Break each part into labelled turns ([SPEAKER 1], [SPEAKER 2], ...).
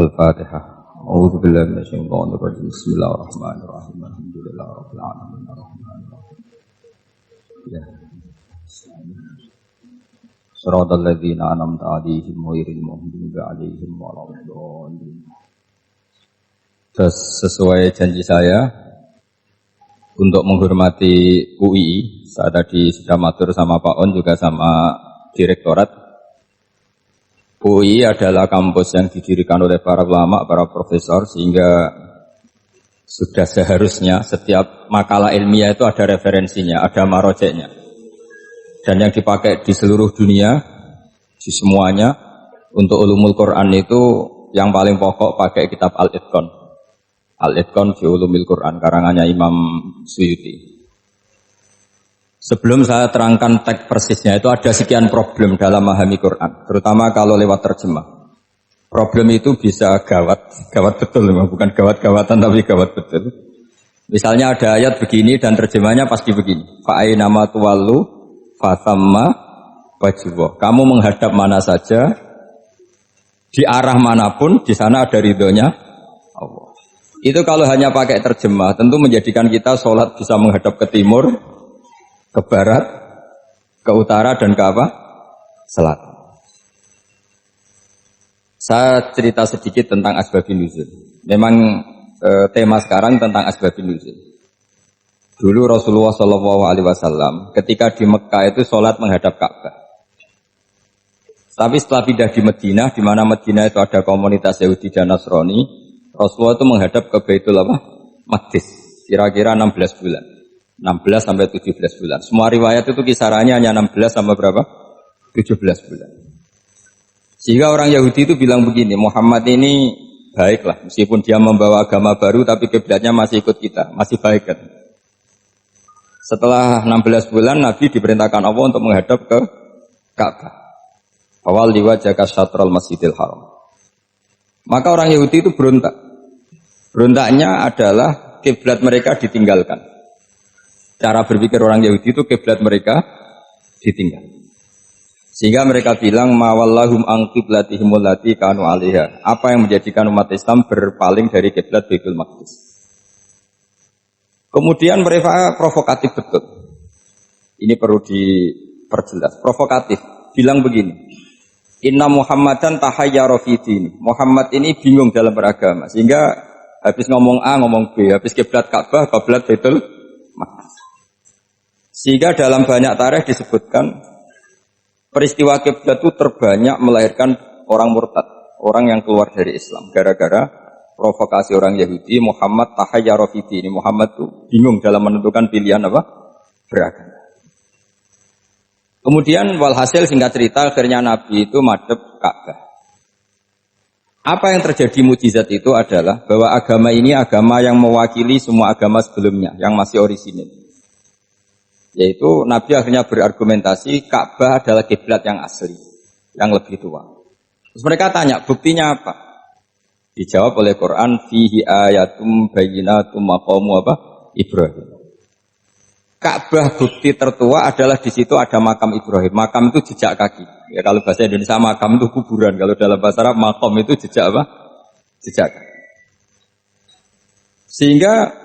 [SPEAKER 1] Al-Fatihah. A'udzu billahi minasyaitonir rajim. Bismillahirrahmanirrahim. Alhamdulillahirabbil alamin arrahmanir rahim. Ya. Shiratal ladzina an'amta 'alaihim ghairil maghdubi 'alaihim waladdallin. Sesuai janji saya untuk menghormati UI, saya tadi sudah matur sama Pak On juga sama Direktorat. UI adalah kampus yang didirikan oleh para ulama, para profesor, sehingga sudah seharusnya setiap makalah ilmiah itu ada referensinya, ada marojeknya. Dan yang dipakai di seluruh dunia, di semuanya, untuk ulumul Quran itu yang paling pokok pakai kitab Al-Itqan. Al-Itqan fi ulumil Quran, karangannya Imam Suyuti. Sebelum saya terangkan teks persisnya, itu ada sekian problem dalam memahami Quran, terutama kalau lewat terjemah. Problem itu bisa gawat betul, bukan gawat-gawatan tapi gawat betul. Misalnya ada ayat begini dan terjemahnya pasti begini. Fa'ainama tuwallu fathamma wajibah. Kamu menghadap mana saja, di arah manapun, di sana ada ridhonya Allah. Itu kalau hanya pakai terjemah, tentu menjadikan kita sholat bisa menghadap ke timur, ke barat, ke utara, dan ke apa? Selatan. Saya cerita sedikit tentang asbabun nuzul. Memang tema sekarang tentang asbabun nuzul. Dulu Rasulullah SAW ketika di Mekah itu sholat menghadap Ka'bah. Tapi setelah pindah di Madinah, di mana Madinah itu ada komunitas Yahudi dan Nasrani, Rasulullah itu menghadap ke Baitul Maqdis, kira-kira 16 bulan. 16 sampai 17 bulan. Semua riwayat itu kisarannya hanya 16 sampai berapa? 17 bulan. Sehingga orang Yahudi itu bilang begini, Muhammad ini baiklah, meskipun dia membawa agama baru, tapi kiblatnya masih ikut kita, masih baik kan. Setelah 16 bulan, Nabi diperintahkan Allah untuk menghadap ke Ka'bah. Awal liwajaka syatral masjidil haram. Maka orang Yahudi itu berontak. Berontaknya adalah kiblat mereka ditinggalkan. Cara berpikir orang Yahudi itu kiblat mereka ditinggal. Sehingga mereka bilang mawallahum an qiblatihim allati kanu 'alaiha. Apa yang menjadikan umat Islam berpaling dari kiblat Baitul Maqdis. Kemudian mereka provokatif betul. Ini perlu diperjelas. Provokatif. Bilang begini. Inna Muhammadan tahayyara fi dini. Muhammad ini bingung dalam beragama. Sehingga habis ngomong A ngomong B, habis kiblat Ka'bah, kiblat Baitul Maqdis. Sehingga dalam banyak tarikh disebutkan peristiwa kiblat itu terbanyak melahirkan orang murtad, orang yang keluar dari Islam gara-gara provokasi orang Yahudi. Muhammad tahayyara fi dini. Muhammad itu bingung dalam menentukan pilihan apa? Beragama. Kemudian walhasil singkat cerita akhirnya Nabi itu madhep Ka'bah. Apa yang terjadi mukjizat itu adalah bahwa agama ini agama yang mewakili semua agama sebelumnya yang masih orisinil. Yaitu Nabi akhirnya berargumentasi Ka'bah adalah kiblat yang asli, yang lebih tua. Terus mereka tanya, buktinya apa? Dijawab oleh Quran, fihi ayatum bayyinatum maqamu apa? Ibrahim. Ka'bah bukti tertua adalah di situ ada makam Ibrahim. Makam itu jejak kaki. Ya kalau bahasa Indonesia makam itu kuburan. Kalau dalam bahasa Arab maqam itu jejak apa? Jejak kaki. Sehingga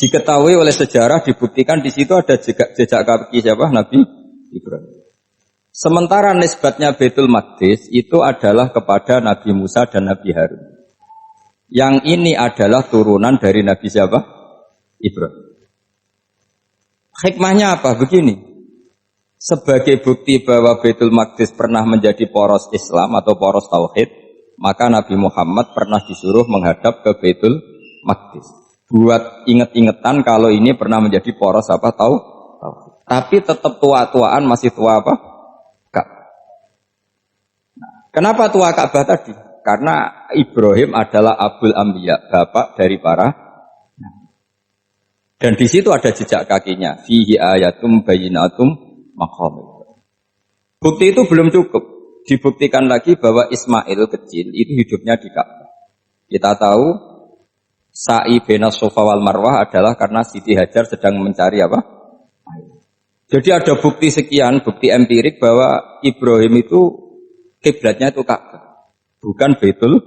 [SPEAKER 1] diketahui oleh sejarah, dibuktikan di situ ada jejak kaki siapa? Nabi Ibrahim. Sementara nisbatnya Baitul Maqdis itu adalah kepada Nabi Musa dan Nabi Harun. Yang ini adalah turunan dari Nabi siapa? Ibrahim. Hikmahnya apa? Begini. Sebagai bukti bahwa Baitul Maqdis pernah menjadi poros Islam atau poros Tauhid, maka Nabi Muhammad pernah disuruh menghadap ke Baitul Maqdis. Buat inget-ingetan kalau ini pernah menjadi poros apa tahu. Tapi tetap tua-tuaan masih tua apa? Ka'bah. Nah, kenapa tua Ka'bah tadi? Karena Ibrahim adalah Abul Anbiya, bapak dari para. Dan di situ ada jejak kakinya. Fihi ayatum bayyinatum maqam. Bukti itu belum cukup. Dibuktikan lagi bahwa Ismail kecil itu hidupnya di Ka'bah. Kita tahu sa'i bainas Safa wal Marwah adalah karena Siti Hajar sedang mencari apa? Jadi ada bukti sekian, bukti empirik bahwa Ibrahim itu kiblatnya itu Ka'bah, bukan Baitul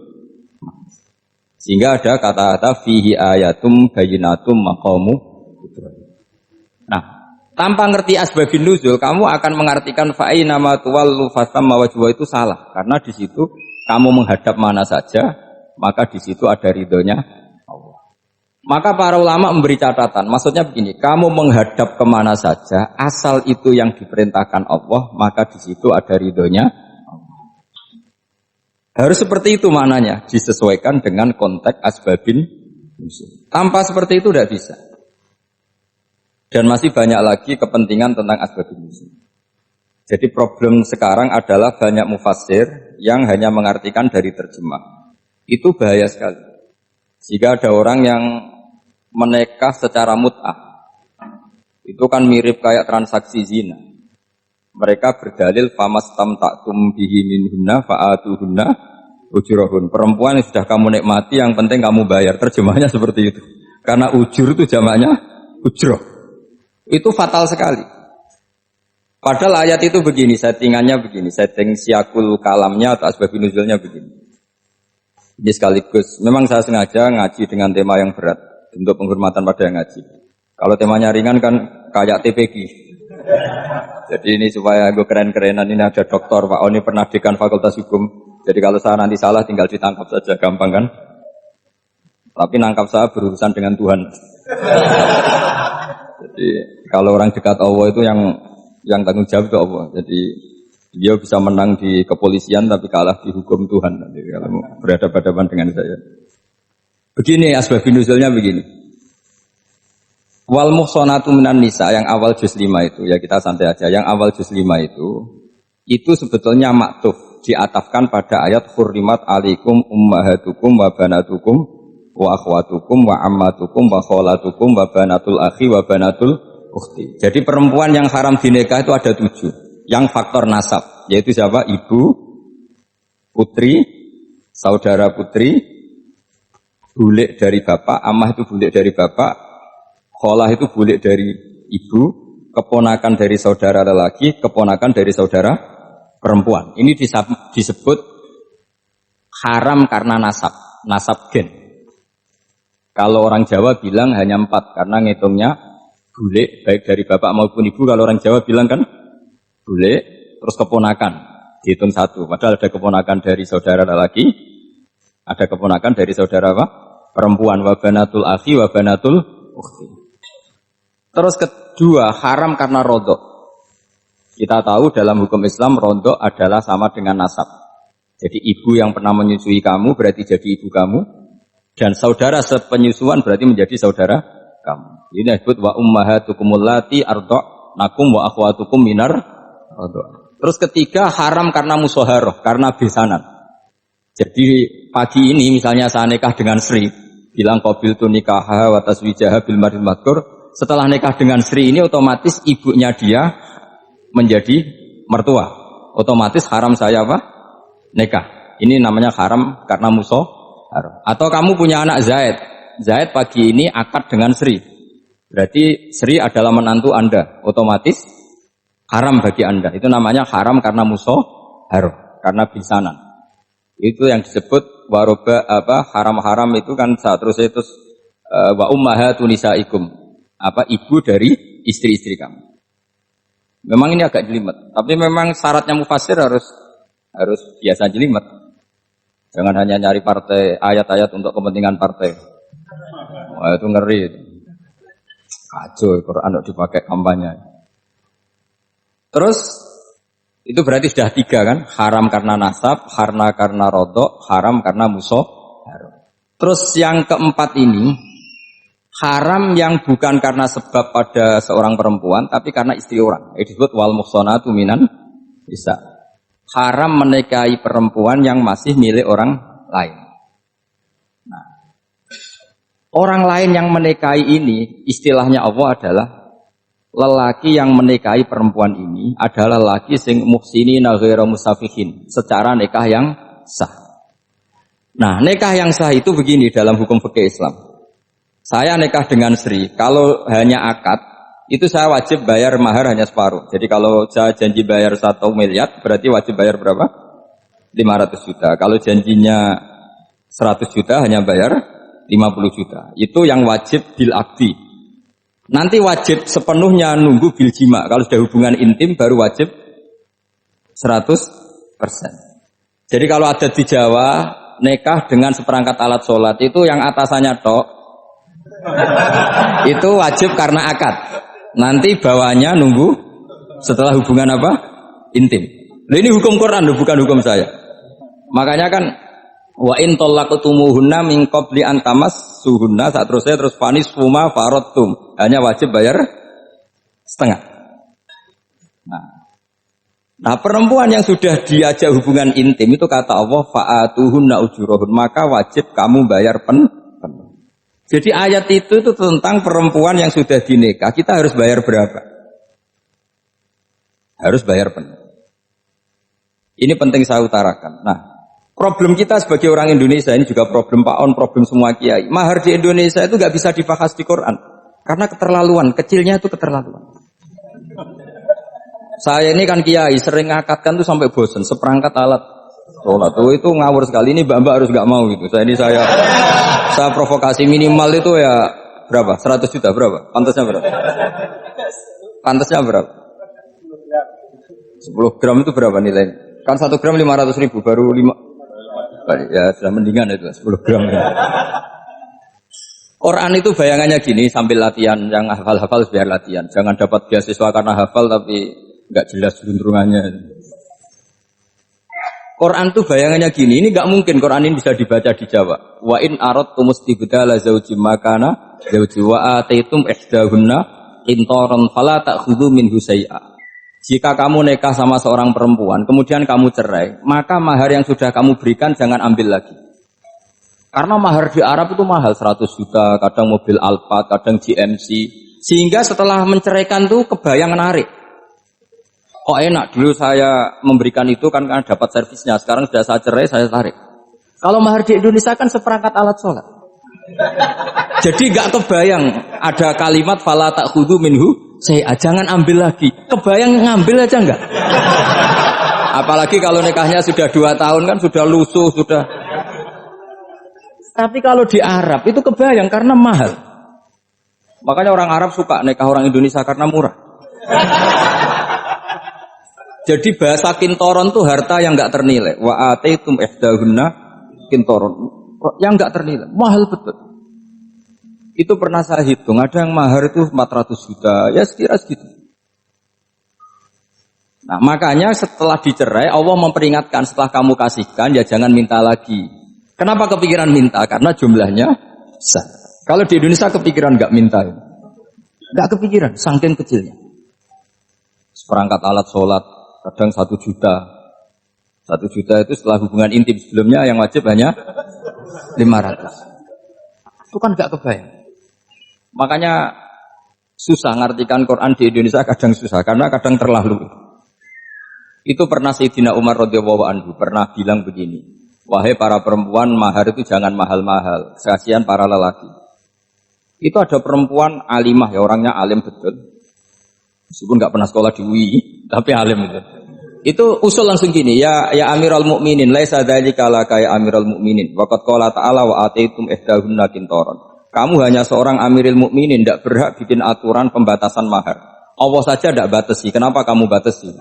[SPEAKER 1] Sehingga ada kata-kata fihi ayatum bayyinatum maqamu Ibrahim. Nah, tanpa ngerti asbabun nuzul, kamu akan mengartikan fa'ina ma tuwallu fasamma wajhu itu salah. Karena di situ kamu menghadap mana saja, maka di situ ada ridhonya Allah. Maka para ulama memberi catatan, maksudnya begini, kamu menghadap kemana saja, asal itu yang diperintahkan Allah, maka di situ ada ridhonya Allah. Harus seperti itu maknanya, disesuaikan dengan konteks asbabin nuzul. Tanpa seperti itu tidak bisa. Dan masih banyak lagi kepentingan tentang asbabun nuzul. Jadi problem sekarang adalah banyak mufassir yang hanya mengartikan dari terjemah. Itu bahaya sekali. Jika ada orang yang menikah secara mut'ah, itu kan mirip kayak transaksi zina. Mereka berdalil famastamta'tum bihi minhunna fa'atuhunna ujurahun. Perempuan yang sudah kamu nikmati, yang penting kamu bayar. Terjemahnya seperti itu. Karena ujur itu jamaknya ujroh. Itu fatal sekali. Padahal ayat itu begini, settingannya begini, setting siakul kalamnya atau asbabun nuzulnya begini. Jadi sekaligus, memang saya sengaja ngaji dengan tema yang berat untuk penghormatan pada yang ngaji. Kalau temanya ringan kan kayak TPG. Jadi ini supaya gue keren-kerenan, ini ada doktor Pak Oni pernah dekan Fakultas Hukum. Jadi kalau saya nanti salah tinggal ditangkap saja, gampang kan? Tapi nangkap saya berurusan dengan Tuhan. Jadi kalau orang dekat Allah itu yang tanggung jawab itu Allah. Jadi dia bisa menang di kepolisian tapi kalah di hukum Tuhan. Jadi kalau berhadapan-hadapan dengan saya. Begini asbabun nuzulnya begini. Wal muhsanatu minan nisa yang awal juz 5 itu ya kita santai aja. Yang awal juz 5 itu sebetulnya maktuf diatafkan pada ayat hurrimat alaikum ummahatukum wa banatukum wa akhwatukum wa ammatukum wa kholatukum wa banatul akhi wa banatul ukhti. Jadi perempuan yang haram dinikah itu ada 7. Yang faktor nasab, yaitu siapa? Ibu, putri, saudara putri, bulik dari bapak, amah itu bulik dari bapak, kholah itu bulik dari ibu, keponakan dari saudara lelaki, keponakan dari saudara perempuan. Ini disebut haram karena nasab gen. Kalau orang Jawa bilang hanya 4 karena ngitungnya bulik baik dari bapak maupun ibu. Kalau orang Jawa bilang kan bulik terus keponakan dihitung 1. Padahal ada keponakan dari saudara lelaki, ada keponakan dari saudara apa? Perempuan. Wa banatul akhi wa banatul ukhti. Terus kedua haram karena rodok. Kita tahu dalam hukum Islam rodok adalah sama dengan nasab. Jadi ibu yang pernah menyusui kamu berarti jadi ibu kamu. Dan saudara sepenyusuan berarti menjadi saudara kamu. Ini disebut wa ummahatukumul lati arda'nakum wa akhwatukum minar arda'nakum. Terus ketiga haram karena musoharoh, karena besanan. Jadi pagi ini misalnya saya nikah dengan Sri, bilang qabil tu nikaha wa taswijaha bil maril madkur. Setelah nikah dengan Sri ini otomatis ibunya dia menjadi mertua. Otomatis haram saya apa? Nikah. Ini namanya haram karena musoharoh. Atau kamu punya anak Zaid. Zaid pagi ini akad dengan Sri. Berarti Sri adalah menantu Anda. Otomatis haram bagi Anda. Itu namanya haram karena musoharoh, karena bisanan. Itu yang disebut waroba haram-haram itu kan terus itu wa ummahatun nisaikum. Ibu dari istri-istri kamu. Memang ini agak jelimet. Tapi memang syaratnya mufassir harus biasa jelimet. Jangan hanya nyari partai, ayat-ayat untuk kepentingan partai. Wah itu ngeri. Kacau, Quran dipakai kampanye. Terus, itu berarti sudah 3 kan? Haram karena nasab, karena rodok, haram karena musuh. Terus yang keempat ini, haram yang bukan karena sebab pada seorang perempuan, tapi karena istri orang. Itu disebut wal muhsanatu minan nisa. Haram menikahi perempuan yang masih milik orang lain. Nah, orang lain yang menikahi ini, istilahnya Allah adalah lelaki yang menikahi perempuan ini adalah lelaki sing muhsinina ghairu musafihin, secara nikah yang sah. Nah, nikah yang sah itu begini dalam hukum fikih Islam. Saya nikah dengan Sri, kalau hanya akad itu saya wajib bayar mahar hanya separuh. Jadi kalau saya janji bayar 1 miliar, berarti wajib bayar berapa? 500 juta. Kalau janjinya 100 juta hanya bayar 50 juta. Itu yang wajib bil akdi. Nanti wajib sepenuhnya nunggu bil jima. Kalau sudah hubungan intim baru wajib 100%. Jadi kalau ada di Jawa nikah dengan seperangkat alat sholat itu yang atasannya tok itu wajib karena akad. Nanti bawahnya nunggu setelah hubungan apa? Intim. Nah, ini hukum Quran bukan hukum saya. Makanya kan wa in talaqtumuhunna min qabli an tamassuhunna terus fanis fuma faradtum. Hanya wajib bayar setengah. Nah, perempuan yang sudah diajak hubungan intim itu kata Allah fa'atuhunna ujurahun, maka wajib kamu bayar penuh. Jadi ayat itu tentang perempuan yang sudah dinikah, kita harus bayar berapa? Harus bayar penuh. Ini penting saya utarakan. Nah, problem kita sebagai orang Indonesia ini juga problem Pak On, problem semua kiai. Mahar di Indonesia itu nggak bisa dibahas di Quran karena keterlaluan, kecilnya itu keterlaluan. Saya ini kan kiai, sering ngakatkan tuh sampai bosan, seperangkat alat sholat tuh itu ngawur sekali. Ini mbak-mbak harus nggak mau gitu. Saya provokasi minimal itu ya berapa? 100 juta berapa? Pantasnya berapa? Pantasnya berapa? 10 gram itu berapa nilainya? Kan 1 gram 500.000 baru 5. Ya sudah mendingan itu 10 gram. Quran itu bayangannya gini sambil latihan, yang hafal-hafal biar latihan. Jangan dapat beasiswa karena hafal tapi nggak jelas juntrungannya. Quran tuh bayangannya gini, ini nggak mungkin Quran ini bisa dibaca di Jawa. Wa in aradtum istibdala zaujim makana zauji wa ataitum ihdahunna qintaran fala ta'khudhu minhu syai'a. Jika kamu nikah sama seorang perempuan, kemudian kamu cerai, maka mahar yang sudah kamu berikan jangan ambil lagi. Karena mahar di Arab itu mahal, 100 juta, kadang mobil Alphard, kadang GMC. Sehingga setelah menceraikan tuh kebayang narik. Kok enak, dulu saya memberikan itu kan karena dapat servisnya, sekarang sudah saya cerai, saya tarik. Kalau mahar di Indonesia kan seperangkat alat sholat. Jadi gak kebayang ada kalimat fala ta'khudhu minhu saya jangan ambil lagi. Kebayang ngambil aja enggak? Apalagi kalau nikahnya sudah 2 tahun kan sudah lusuh, sudah. Tapi kalau di Arab itu kebayang karena mahal. Makanya orang Arab suka nikah orang Indonesia karena murah. Jadi bahasa kintoron itu harta yang enggak ternilai. Wa ataitum ihdahunna kintoron. Yang enggak ternilai, mahal betul. Itu pernah saya hitung, ada yang mahar itu 400 juta, ya sekira segitu. Nah, makanya setelah dicerai, Allah memperingatkan setelah kamu kasihkan, ya jangan minta lagi. Kenapa kepikiran minta? Karena jumlahnya besar. Kalau di Indonesia kepikiran enggak minta. Enggak kepikiran, saking kecilnya. Seperangkat alat sholat, kadang 1 juta. 1 juta itu setelah hubungan intim sebelumnya yang wajib hanya 500. Itu kan enggak kebayang. Makanya susah ngartikan Quran di Indonesia, kadang susah karena kadang terlalu. Itu pernah Sayyidina Umar radhiyallahu anhu pernah bilang begini, wahai para perempuan, mahar itu jangan mahal-mahal, kasihan para lelaki. Itu ada perempuan alimah ya, orangnya alim betul, meskipun nggak pernah sekolah di UI, tapi alim itu. Itu usul langsung gini, ya Amirul Mukminin, laisa dzalika laka ya Amirul Mukminin, waqad qala ta'ala wa ataitum ihdahunna qintaran. Kamu hanya seorang Amirul Mukminin, tidak berhak bikin aturan pembatasan mahar. Allah saja tidak batasi, kenapa kamu batasi?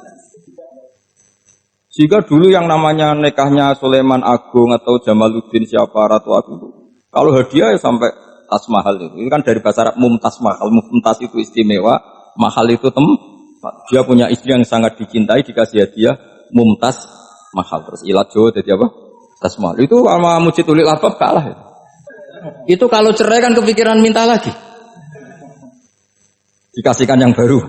[SPEAKER 1] Jika dulu yang namanya nikahnya Sulaiman Agung atau Jamaluddin siapa Ratu Agung, kalau hadiah ya sampai tas mahal itu. Ini kan dari bahasa Arab mumtaz mahal, mumtaz itu istimewa, mahal itu tempat. Dia punya istri yang sangat dicintai, dikasih hadiah mumtaz mahal. Terus ilat Jawa jadi apa? Tas mahal. Itu sama Mujidulil Albab kalah ya. Itu kalau cerai kan kepikiran minta lagi. Dikasihkan yang baru.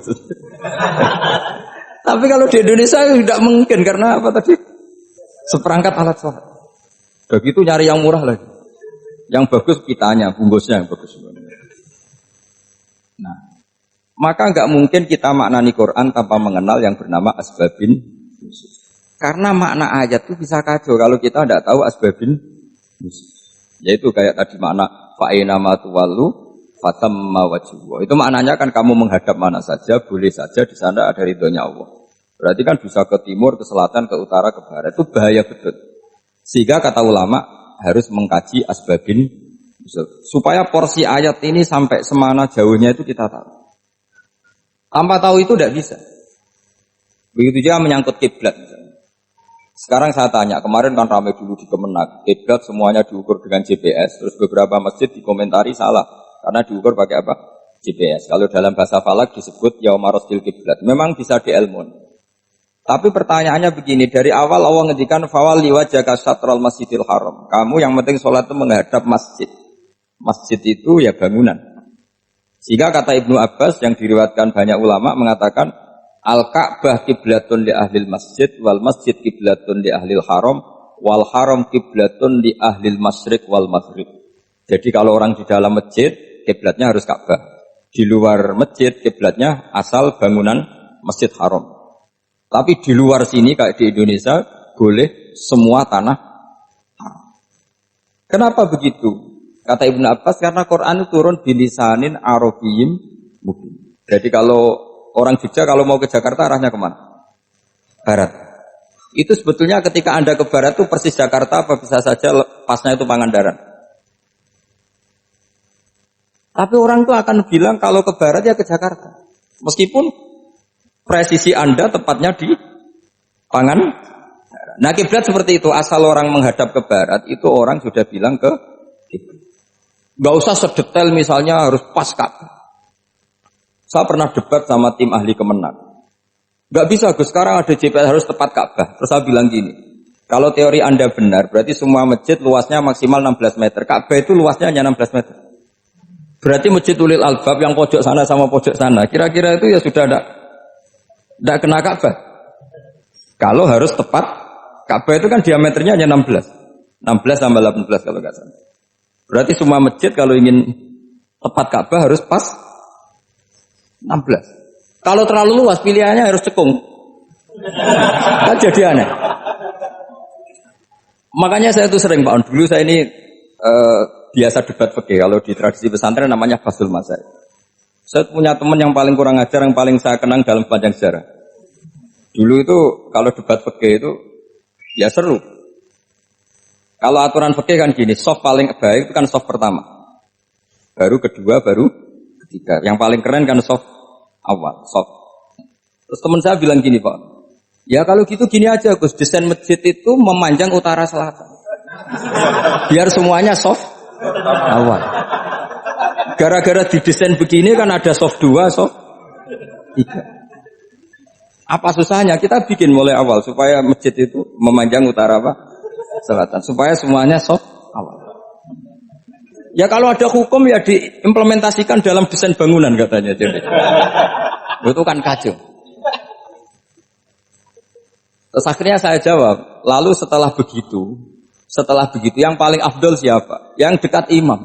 [SPEAKER 1] Tapi kalau di Indonesia tidak mungkin karena apa tadi? Seperangkat alat sholat. Begitu nyari yang murah lagi. Yang bagus kitanya, bungkusnya yang bagus. Nah, maka nggak mungkin kita maknani Quran tanpa mengenal yang bernama asbabin. Karena makna ayat itu bisa kacau kalau kita tidak tahu asbabin. Yaitu kayak tadi makna fa'ina ma tuwallu fatamma wajhu. Itu maknanya kan kamu menghadap mana saja, boleh saja di sana ada ridhonya Allah. Berarti kan bisa ke timur, ke selatan, ke utara, ke barat. Itu bahaya betul. Sehingga kata ulama, harus mengkaji asbabin supaya porsi ayat ini sampai semana jauhnya itu kita tahu. Tanpa tahu itu tidak bisa. Begitu juga menyangkut kiblat. Sekarang saya tanya, kemarin kan ramai dulu di Kemenak, kiblat semuanya diukur dengan GPS, terus beberapa masjid dikomentari salah karena diukur pakai apa? GPS. Kalau dalam bahasa falak disebut yauma rasdil kiblat. Memang bisa diilmun. Tapi pertanyaannya begini, dari awal Allah ngendikan fawalli wajhaka syatral masjidil haram. Kamu yang penting sholat itu menghadap masjid. Masjid itu ya bangunan. Sehingga kata Ibnu Abbas yang diriwayatkan banyak ulama mengatakan al-Ka'bah kiblatun li ahlil masjid wal masjid kiblatun li ahlil haram wal haram kiblatun li ahlil masyriq wal maghrib. Jadi kalau orang di dalam masjid kiblatnya harus Ka'bah. Di luar masjid kiblatnya asal bangunan Masjid Haram. Tapi di luar sini kayak di Indonesia boleh semua tanah haram. Kenapa begitu? Kata Ibnu Abbas karena Quran itu turun bilisanin arabiyyin mubin. Jadi kalau orang Jogja kalau mau ke Jakarta arahnya kemana? Barat. Itu sebetulnya ketika Anda ke barat itu persis Jakarta apa bisa saja pasnya itu Pangandaran. Tapi orang itu akan bilang kalau ke barat ya ke Jakarta. Meskipun presisi Anda tepatnya di Pangandaran. Nah kiblat seperti itu, asal orang menghadap ke barat itu orang sudah bilang ke kiblat. Gak usah sedetail misalnya harus pas Ka'bah. Saya pernah debat sama tim ahli Kemenak. Gak bisa Gus, sekarang ada GPS harus tepat Ka'bah. Terus saya bilang gini, kalau teori Anda benar, berarti semua masjid luasnya maksimal 16 meter. Ka'bah itu luasnya hanya 16 meter. Berarti masjid Ulil Albab yang pojok sana sama pojok sana, kira-kira itu ya sudah tidak kena Ka'bah. Kalau harus tepat, Ka'bah itu kan diameternya hanya 16. 16 tambah 18 kalau nggak salah. Berarti semua masjid kalau ingin tepat Ka'bah harus pas 16. Kalau terlalu luas pilihannya harus cekung. Kan jadi aneh. Makanya saya itu sering Pak, dulu saya ini biasa debat fikih. Kalau di tradisi pesantren namanya Fasul Masail. Saya punya teman yang paling kurang ajar, yang paling saya kenang dalam panjang sejarah. Dulu itu kalau debat fikih itu ya seru. Kalau aturan fikih kan gini, soft paling baik itu kan soft pertama. Baru kedua, baru ketiga. Yang paling keren kan soft awal, soft. Terus teman saya bilang gini Pak, ya kalau gitu gini aja Gus, desain masjid itu memanjang utara selatan. Biar semuanya soft awal. Gara-gara didesain begini kan ada soft 2, soft 3. Apa susahnya? Kita bikin mulai awal supaya masjid itu memanjang utara apa? Selatan. Supaya semuanya soft awal. Ya kalau ada hukum ya diimplementasikan dalam desain bangunan katanya. Jadi itu kan kacau. Terus akhirnya saya jawab, lalu setelah begitu yang paling afdol siapa? Yang dekat imam.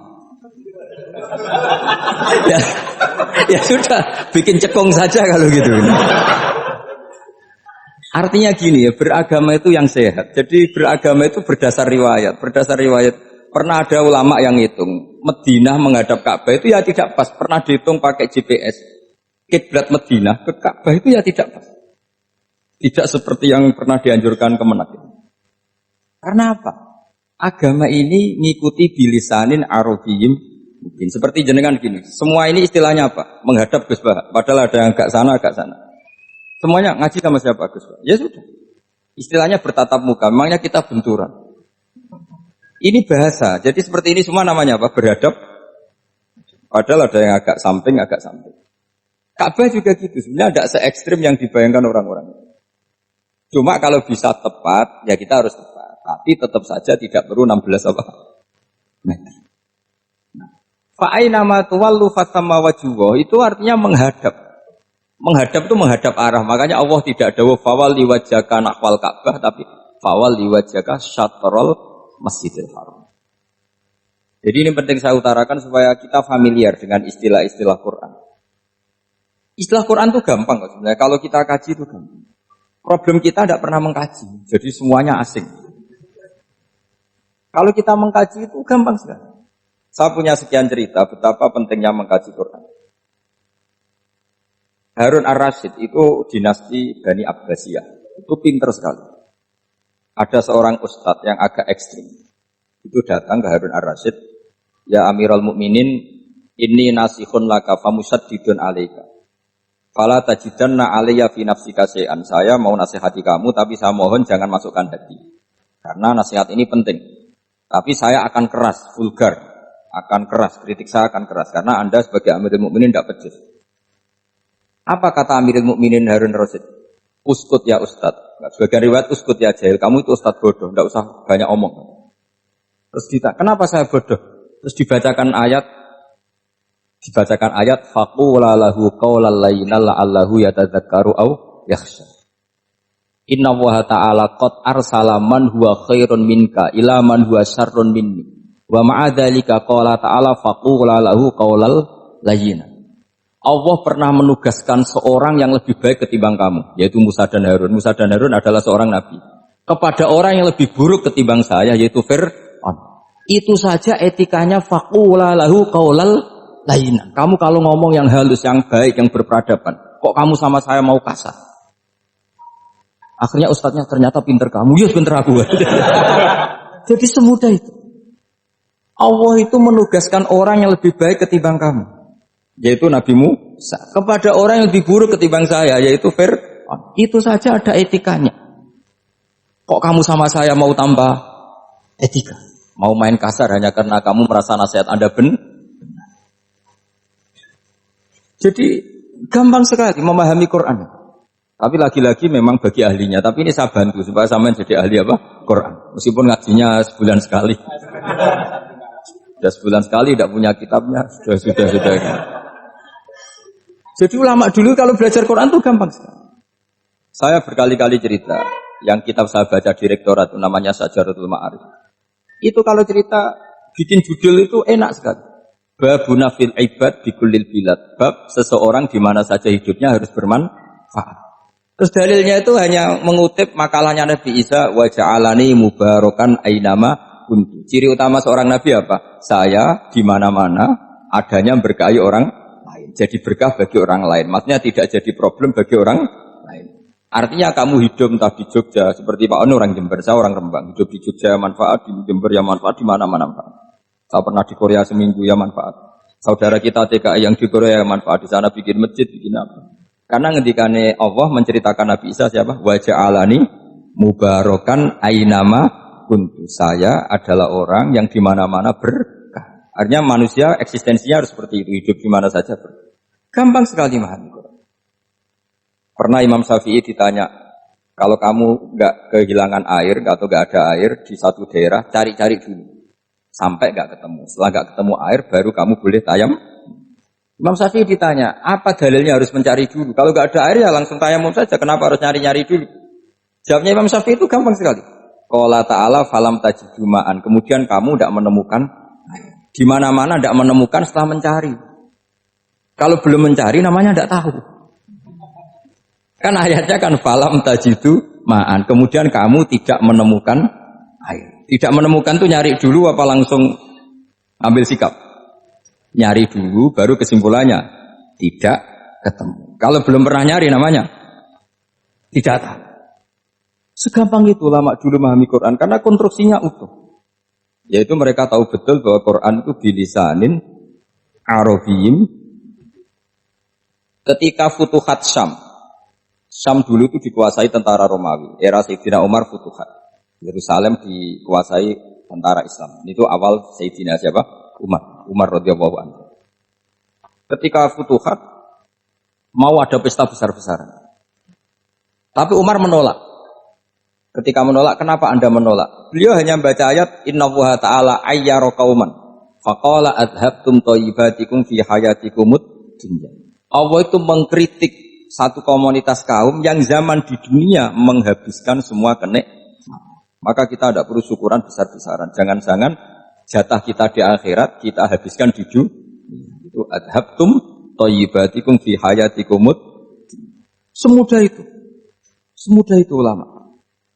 [SPEAKER 1] ya sudah, bikin cekung saja kalau gitu. Artinya gini ya, beragama itu yang sehat. Jadi beragama itu berdasar riwayat. Berdasar riwayat, pernah ada ulama yang ngitung Madinah menghadap Ka'bah itu ya tidak pas. Pernah dihitung pakai GPS. Kiblat Madinah ke Ka'bah itu ya tidak pas. Tidak seperti yang pernah dianjurkan Kemenak. Karena apa? Agama ini ngikuti bilisanin arabiyyin mungkin. Seperti jenengan gini. Semua ini istilahnya apa? Menghadap Gus Bah. Padahal ada yang agak sana, agak sana. Semuanya ngaji sama siapa Gus? Ya sudah. Istilahnya bertatap muka. Memangnya kita benturan. Ini bahasa. Jadi seperti ini semua namanya apa? Berhadap. Padahal ada yang agak samping, agak samping. Ka'bah juga gitu. Sebenarnya tidak se-ekstrim yang dibayangkan orang-orang. Cuma kalau bisa tepat, ya kita harus tepat. Tapi tetap saja tidak perlu 16 apa? Meter. Fa'aina ma tuwallu fasamma wajhuhu. Itu artinya menghadap. Menghadap itu menghadap arah. Makanya Allah tidak dawuh fawalli wajhaka nahwal Ka'bah, tapi fawalli wajhaka syatrul Masjidil Haram. Jadi ini penting saya utarakan supaya kita familiar dengan istilah-istilah Quran. Istilah Quran itu gampang kok sebenarnya. Kalau kita kaji itu gampang. Problem kita tidak pernah mengkaji. Jadi semuanya asing. Kalau kita mengkaji itu gampang sekali. Saya punya sekian cerita betapa pentingnya mengkaji Quran. Harun ar-Rasyid itu dinasti Bani Abbasiyah. Itu pinter sekali. Ada seorang ustadz yang agak ekstrim. Itu datang ke Harun ar-Rasyid, ya Amirul Mukminin, inni nasihun laka famusaddidun alaika. Fala tajidanna alayya fi nafsika syai'an. Saya mau nasihati kamu tapi saya mohon jangan masukkan hati. Karena nasihat ini penting. Tapi saya akan keras, vulgar, akan keras, kritik saya akan keras karena Anda sebagai Amirul Mukminin tidak pecus. Apa kata Amirul Mukminin Harun ar-Rasyid? Uskut ya Ustad. Sebagian riwayat uskut ya jahil. Kamu itu Ustad bodoh, tidak usah banyak omong. Terus ditanya, kenapa saya bodoh? Terus dibacakan ayat faqula lahu qaulal layyinal la'allahu yatadzakkaru aw yakhsha. Inna Allaha ta'ala qad arsala man huwa khairun minka ila man huwa syarrun minni. Wa ma'a dzalika qala ta'ala faqula lahu qaulal layyin. Allah pernah menugaskan seorang yang lebih baik ketimbang kamu, yaitu Musa dan Harun. Musa dan Harun adalah seorang nabi. Kepada orang yang lebih buruk ketimbang saya, yaitu Fir'aun. Itu saja etikanya faqula lahu qaulal layyin. Kamu kalau ngomong yang halus, yang baik, yang berperadaban, kok kamu sama saya mau kasar? Akhirnya ustadznya ternyata pinter kamu, yes pinter aku. Jadi semudah itu. Allah itu menugaskan orang yang lebih baik ketimbang kamu, yaitu Nabi Musa, kepada orang yang lebih buruk ketimbang saya, yaitu Fir'aun. Itu saja ada etikanya. Kok kamu sama saya mau tambah etika? Mau main kasar hanya karena kamu merasa nasihat Anda benar? Jadi gampang sekali memahami Quran. Tapi lagi-lagi memang bagi ahlinya. Tapi ini saya bantu supaya sampean jadi ahli apa? Quran. Meskipun ngajinya sebulan sekali. Sudah sebulan sekali tidak punya kitabnya. Sudah. Jadi ulama dulu kalau belajar Quran itu gampang sekali. Saya berkali-kali cerita. Yang kitab saya baca di rektorat itu namanya Syajaratul Ma'arif. Itu kalau cerita bikin judul itu enak sekali. Babuna fil ibad bikullil bilad. Bab seseorang di mana saja hidupnya harus bermanfaat. Terus dalilnya itu hanya mengutip makalahnya Nabi Isa, wa ja'alani mubarakan ainama kuntu. Ciri utama seorang nabi apa? Saya di mana-mana adanya berkahi orang lain. Jadi berkah bagi orang lain. Maksudnya tidak jadi problem bagi orang lain. Artinya kamu hidup entah di Jogja seperti Pak Ono orang Jember, saya orang Rembang. Hidup di Jogja manfaat, di Jember ya manfaat, di mana-mana manfaat. Saya pernah di Korea seminggu ya manfaat. Saudara kita TKI yang di Korea ya manfaat, di sana bikin masjid, bikin apa. Karena ngendikane Allah menceritakan Nabi Isa siapa? Wa ja'alani mubarakan ainama kuntu. Saya adalah orang yang di mana-mana berkah. Artinya manusia eksistensinya harus seperti itu, hidup di mana saja berkah. Gampang sekali memahami. Pernah Imam Syafi'i ditanya, kalau kamu nggak kehilangan air atau nggak ada air di satu daerah, cari-cari dulu sampai nggak ketemu. Setelah nggak ketemu air, baru kamu boleh tayam. Imam Syafi'i ditanya, apa dalilnya harus mencari dulu? Kalau nggak ada air ya langsung tayamum saja. Kenapa harus nyari-nyari dulu? Jawabnya Imam Syafi'i itu gampang sekali. Qala ta'ala falam tajidu ma'an. Kemudian kamu tidak menemukan air. Di mana-mana tidak menemukan setelah mencari. Kalau belum mencari namanya tidak tahu. Kan ayatnya kan falam tajidu ma'an. Kemudian kamu tidak menemukan air. Tidak menemukan tuh nyari dulu apa langsung ambil sikap? Nyari dulu baru kesimpulannya tidak ketemu. Kalau belum pernah nyari namanya tidak tahu. Segampang itu ulama dulu memahami Quran karena konstruksinya utuh. Yaitu mereka tahu betul bahwa Quran itu bilisanin Arabiyyin. Ketika Futuhat Syam dulu itu dikuasai tentara Romawi. Era Sayyidina Umar Futuhat. Yerusalem dikuasai tentara Islam. Itu awal Sayyidina siapa? Umar radhiyallahu anhu. Ketika Futuhat mau ada pesta besar-besaran. Tapi Umar menolak. Ketika menolak, kenapa Anda menolak? Beliau hanya membaca ayat Innallaha ta'ala ayyara qauman faqala adhabtum thayyibatikum fi hayatikumud dunya. Allah itu mengkritik satu komunitas kaum yang zaman di dunia menghabiskan semua kenikmatan. Maka kita tidak perlu syukuran besar-besaran. Jangan-jangan jatah kita di akhirat kita habiskan di dunia. Itu adhabtum thayyibatikum fi hayatikumud. Semudah itu. Semudah itu ulama.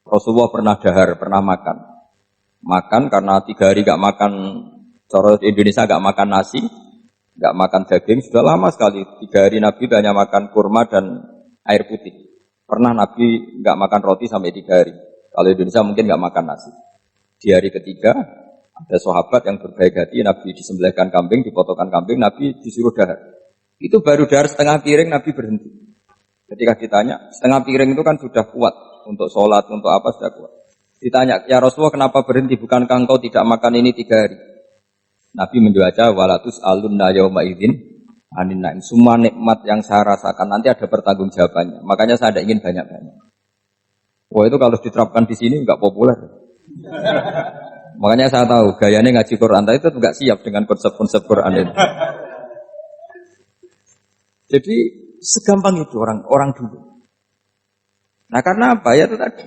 [SPEAKER 1] Rasulullah pernah dahar, pernah makan. Makan karena 3 hari gak makan, cara Indonesia gak makan nasi, gak makan daging, sudah lama sekali. 3 hari Nabi hanya makan kurma dan air putih. Pernah Nabi gak makan roti sampai 3 hari. Kalau Indonesia mungkin gak makan nasi. Di hari ketiga, Ada sahabat yang berbaik hati, Nabi disembelihkan kambing, dipotongkan kambing, Nabi disuruh dahar. Itu baru dahar setengah piring, Nabi berhenti. Ketika ditanya, setengah piring itu kan sudah kuat untuk sholat, untuk apa sudah kuat. Ditanya, ya Rasulullah kenapa berhenti? Bukankah engkau tidak makan ini 3 hari? Nabi menjawab, walatus alunna yauma idzin anin naim. Semua nikmat yang saya rasakan nanti ada pertanggungjawabannya. Makanya saya tidak ingin banyak-banyak. Wah itu kalau diterapkan di sini nggak populer. Makanya saya tahu gayanya ngaji Quran itu nggak siap dengan konsep-konsep Quran itu. Jadi segampang itu orang dulu. Nah karena apa ya itu tadi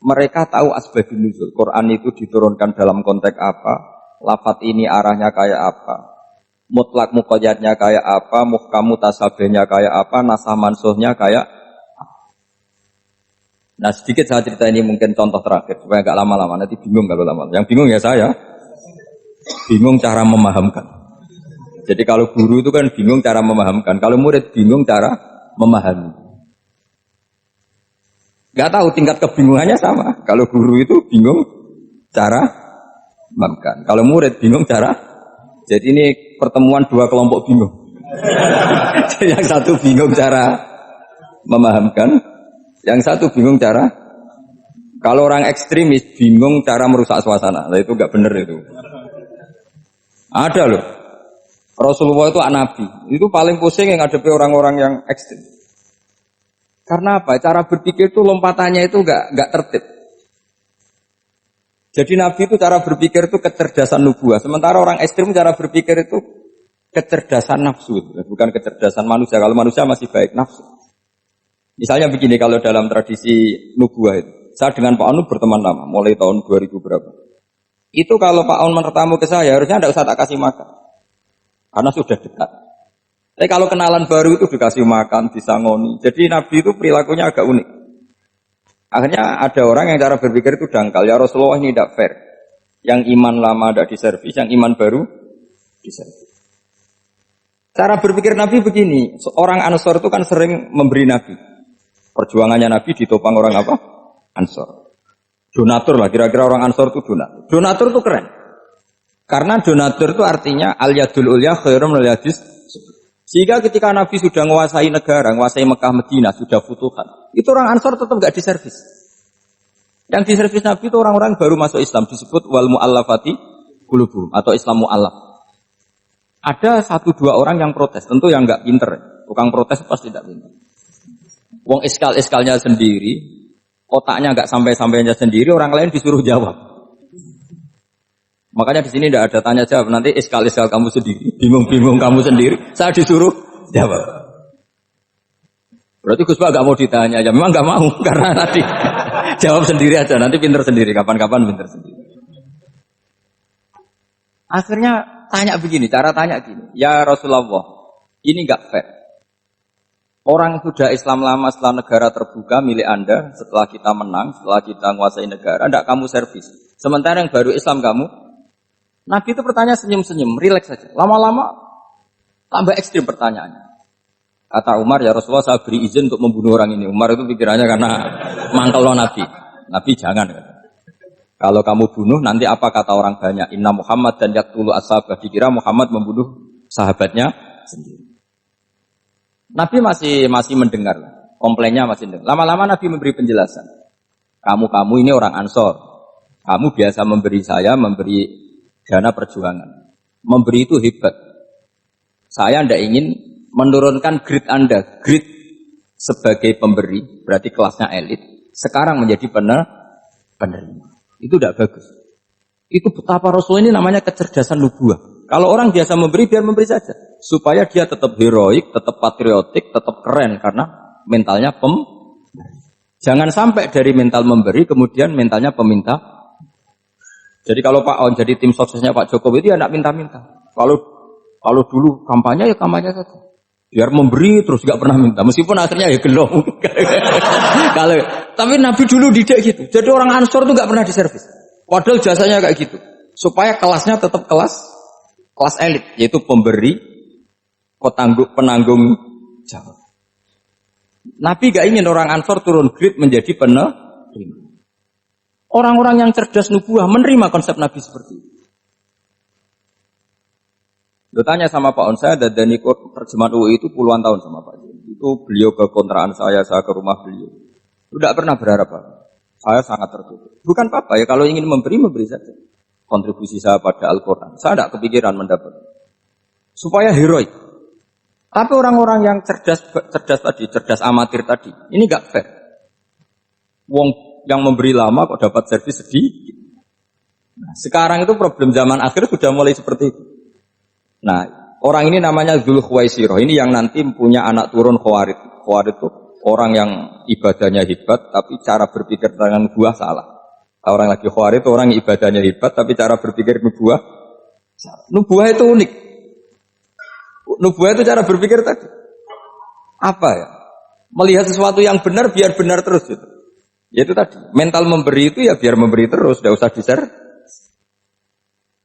[SPEAKER 1] mereka tahu asbabun nuzul. Quran itu diturunkan dalam konteks apa, lafaz ini arahnya kayak apa, mutlak muqayyadnya kayak apa, muhkam mutasabihnya kayak apa, nasah mansuhnya kayak. Nah sedikit saya cerita ini mungkin contoh terakhir supaya agak lama-lama nanti bingung kalau lama. Yang bingung ya saya bingung cara memahamkan. Jadi kalau guru itu kan bingung cara memahamkan, kalau murid bingung cara memahami. Gak tahu tingkat kebingungannya sama. Kalau guru itu bingung cara memahamkan, kalau murid bingung cara. Jadi ini pertemuan 2 kelompok bingung. Yang satu bingung cara memahamkan. Yang satu bingung cara, kalau orang ekstremis bingung cara merusak suasana, nah, itu nggak bener itu. Ada loh, Rasulullah itu nabi, itu paling pusing yang ngadepi orang-orang yang ekstrim. Karena apa? Cara berpikir itu lompatannya itu nggak tertib. Jadi nabi itu cara berpikir itu kecerdasan nubuah, sementara orang ekstrim cara berpikir itu kecerdasan nafsu, bukan kecerdasan manusia. Kalau manusia masih baik nafsu. Misalnya begini, kalau dalam tradisi nubuah itu, saya dengan Pak Anu berteman lama, mulai tahun 2000 berapa. Itu kalau Pak Anu bertamu ke saya, harusnya tidak usah tak kasih makan, karena sudah dekat. Tapi kalau kenalan baru itu dikasih makan, disangoni. Jadi Nabi itu perilakunya agak unik. Akhirnya ada orang yang cara berpikir itu dangkal, ya Rasulullah ini tidak fair. Yang iman lama tidak diservis, yang iman baru diservis. Cara berpikir Nabi begini, orang Ansor itu kan sering memberi Nabi. Perjuangannya Nabi ditopang orang apa? Ansor. Donatur lah, kira-kira orang Ansor itu donatur. Donatur itu keren. Karena donatur itu artinya al-yadul ulya khairum al yadis. Sehingga ketika Nabi sudah menguasai negara, menguasai Mekah Madinah, sudah futuhat, itu orang Ansor tetap enggak diservis. Yang diservis Nabi itu orang-orang baru masuk Islam, disebut wal mu'allafati qulubuhum atau Islam mu'allaf. Ada 1-2 orang yang protes, tentu yang enggak pinter. Tukang protes pasti tidak pinter. Wong iskal-iskalnya sendiri, otaknya nggak sampai-sampainya sendiri, orang lain disuruh jawab. Makanya di sini tidak ada tanya jawab. Nanti iskal-iskal kamu sendiri, bingung-bingung kamu sendiri, saya disuruh jawab. Berarti Gus Pak nggak mau ditanya, ya memang nggak mau karena nanti jawab sendiri aja, nanti pinter sendiri, kapan-kapan pinter sendiri. Akhirnya tanya begini, cara tanya gini, ya Rasulullah, ini nggak fair. Orang sudah Islam lama setelah negara terbuka milik Anda, setelah kita menang, setelah kita menguasai negara, tidak kamu servis. Sementara yang baru Islam kamu, Nabi itu bertanya senyum-senyum, rileks saja. Lama-lama tambah ekstrim pertanyaannya. Kata Umar, ya Rasulullah saya beri izin untuk membunuh orang ini. Umar itu pikirannya karena mangkel Nabi. Nabi jangan. Kalau kamu bunuh, nanti apa kata orang banyak? Inna Muhammad dan yaktulu ashabah. Dikira Muhammad membunuh sahabatnya sendiri. Nabi masih mendengar, komplainnya masih mendengar. Lama-lama Nabi memberi penjelasan. Kamu ini orang Ansor. Kamu biasa memberi saya, memberi dana perjuangan. Memberi itu hebat. Saya tidak ingin menurunkan grade Anda. Grade sebagai pemberi, berarti kelasnya elit. Sekarang menjadi penerima. Itu tidak bagus. Itu betapa Rasul ini namanya kecerdasan nubuah. Kalau orang biasa memberi, biar memberi saja. Supaya dia tetap heroik, tetap patriotik, tetap keren. Karena mentalnya Jangan sampai dari mental memberi, kemudian mentalnya peminta. Jadi kalau Pak On jadi tim suksesnya Pak Jokowi, dia tidak minta-minta. Kalau dulu kampanye, ya kampanye saja. Biar memberi, terus gak pernah minta. Meskipun akhirnya ya gelong. Tapi Nabi dulu tidak gitu. Jadi orang Ansor itu gak pernah diservis. Padahal jasanya kayak gitu. Supaya kelasnya tetap kelas elit, yaitu pemberi, penanggung jawab. Nabi gak ingin orang Ansor turun grade menjadi penerima. Orang-orang yang cerdas nubuah menerima konsep Nabi seperti itu. Lo tanya sama Pak On, saya dan ikut terjemahan UI itu puluhan tahun sama Pak. Itu beliau ke kontrakan saya ke rumah beliau. Tidak pernah berharap apa. Saya sangat tertutup. Bukan apa-apa ya, kalau ingin memberi saja. Kontribusi saya pada Al-Quran. Saya tidak kepikiran mendapat. Supaya heroik. Tapi orang-orang yang cerdas amatir tadi, ini gak fair. Wong yang memberi lama kok dapat servis sedikit. Nah, sekarang itu problem zaman akhir sudah mulai seperti itu. Nah, orang ini namanya Dzulkhuwaisirah. Ini yang nanti punya anak turun Khawarid. Khawarid itu orang yang ibadahnya hebat, tapi cara berpikir dengan buah salah. Orang lagi Khawarid itu orang yang ibadahnya hebat, tapi cara berpikir nubuah salah. Nubuah itu unik. Nubuah itu cara berpikir tadi. Apa ya? Melihat sesuatu yang benar, biar benar terus gitu. Yaitu tadi, mental memberi itu ya biar memberi terus, tidak usah di-share.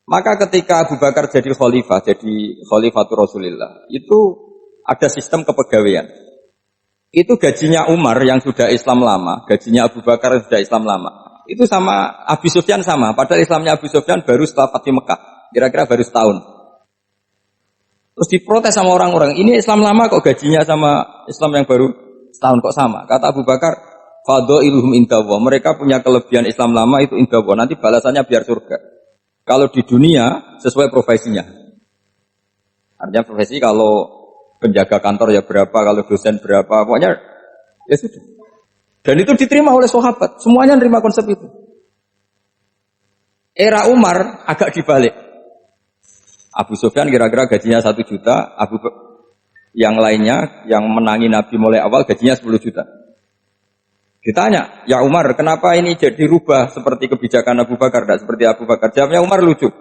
[SPEAKER 1] Maka ketika Abu Bakar jadi khalifatul Rasulullah, itu ada sistem kepegawaian. Itu gajinya Umar yang sudah Islam lama, gajinya Abu Bakar yang sudah Islam lama. Itu sama Abu Sufyan sama, padahal Islamnya Abu Sufyan baru setelah Fathu Mekah, kira-kira baru setahun. Terus diprotes sama orang-orang, ini Islam lama kok gajinya sama Islam yang baru setahun kok sama. Kata Abu Bakar, fadailuhum indallah, mereka punya kelebihan Islam lama itu indallah, nanti balasannya biar surga. Kalau di dunia sesuai profesinya. Artinya profesi kalau penjaga kantor ya berapa, kalau dosen berapa, pokoknya ya sudah. Dan itu diterima oleh sahabat, semuanya menerima konsep itu. Era Umar agak dibalik. Abu Sufyan kira-kira gajinya 1 juta, yang lainnya yang menangi Nabi mulai awal gajinya 10 juta. Ditanya, ya Umar, kenapa ini jadi rubah seperti kebijakan Abu Bakar, tidak seperti Abu Bakar? Jawabnya Umar lucu.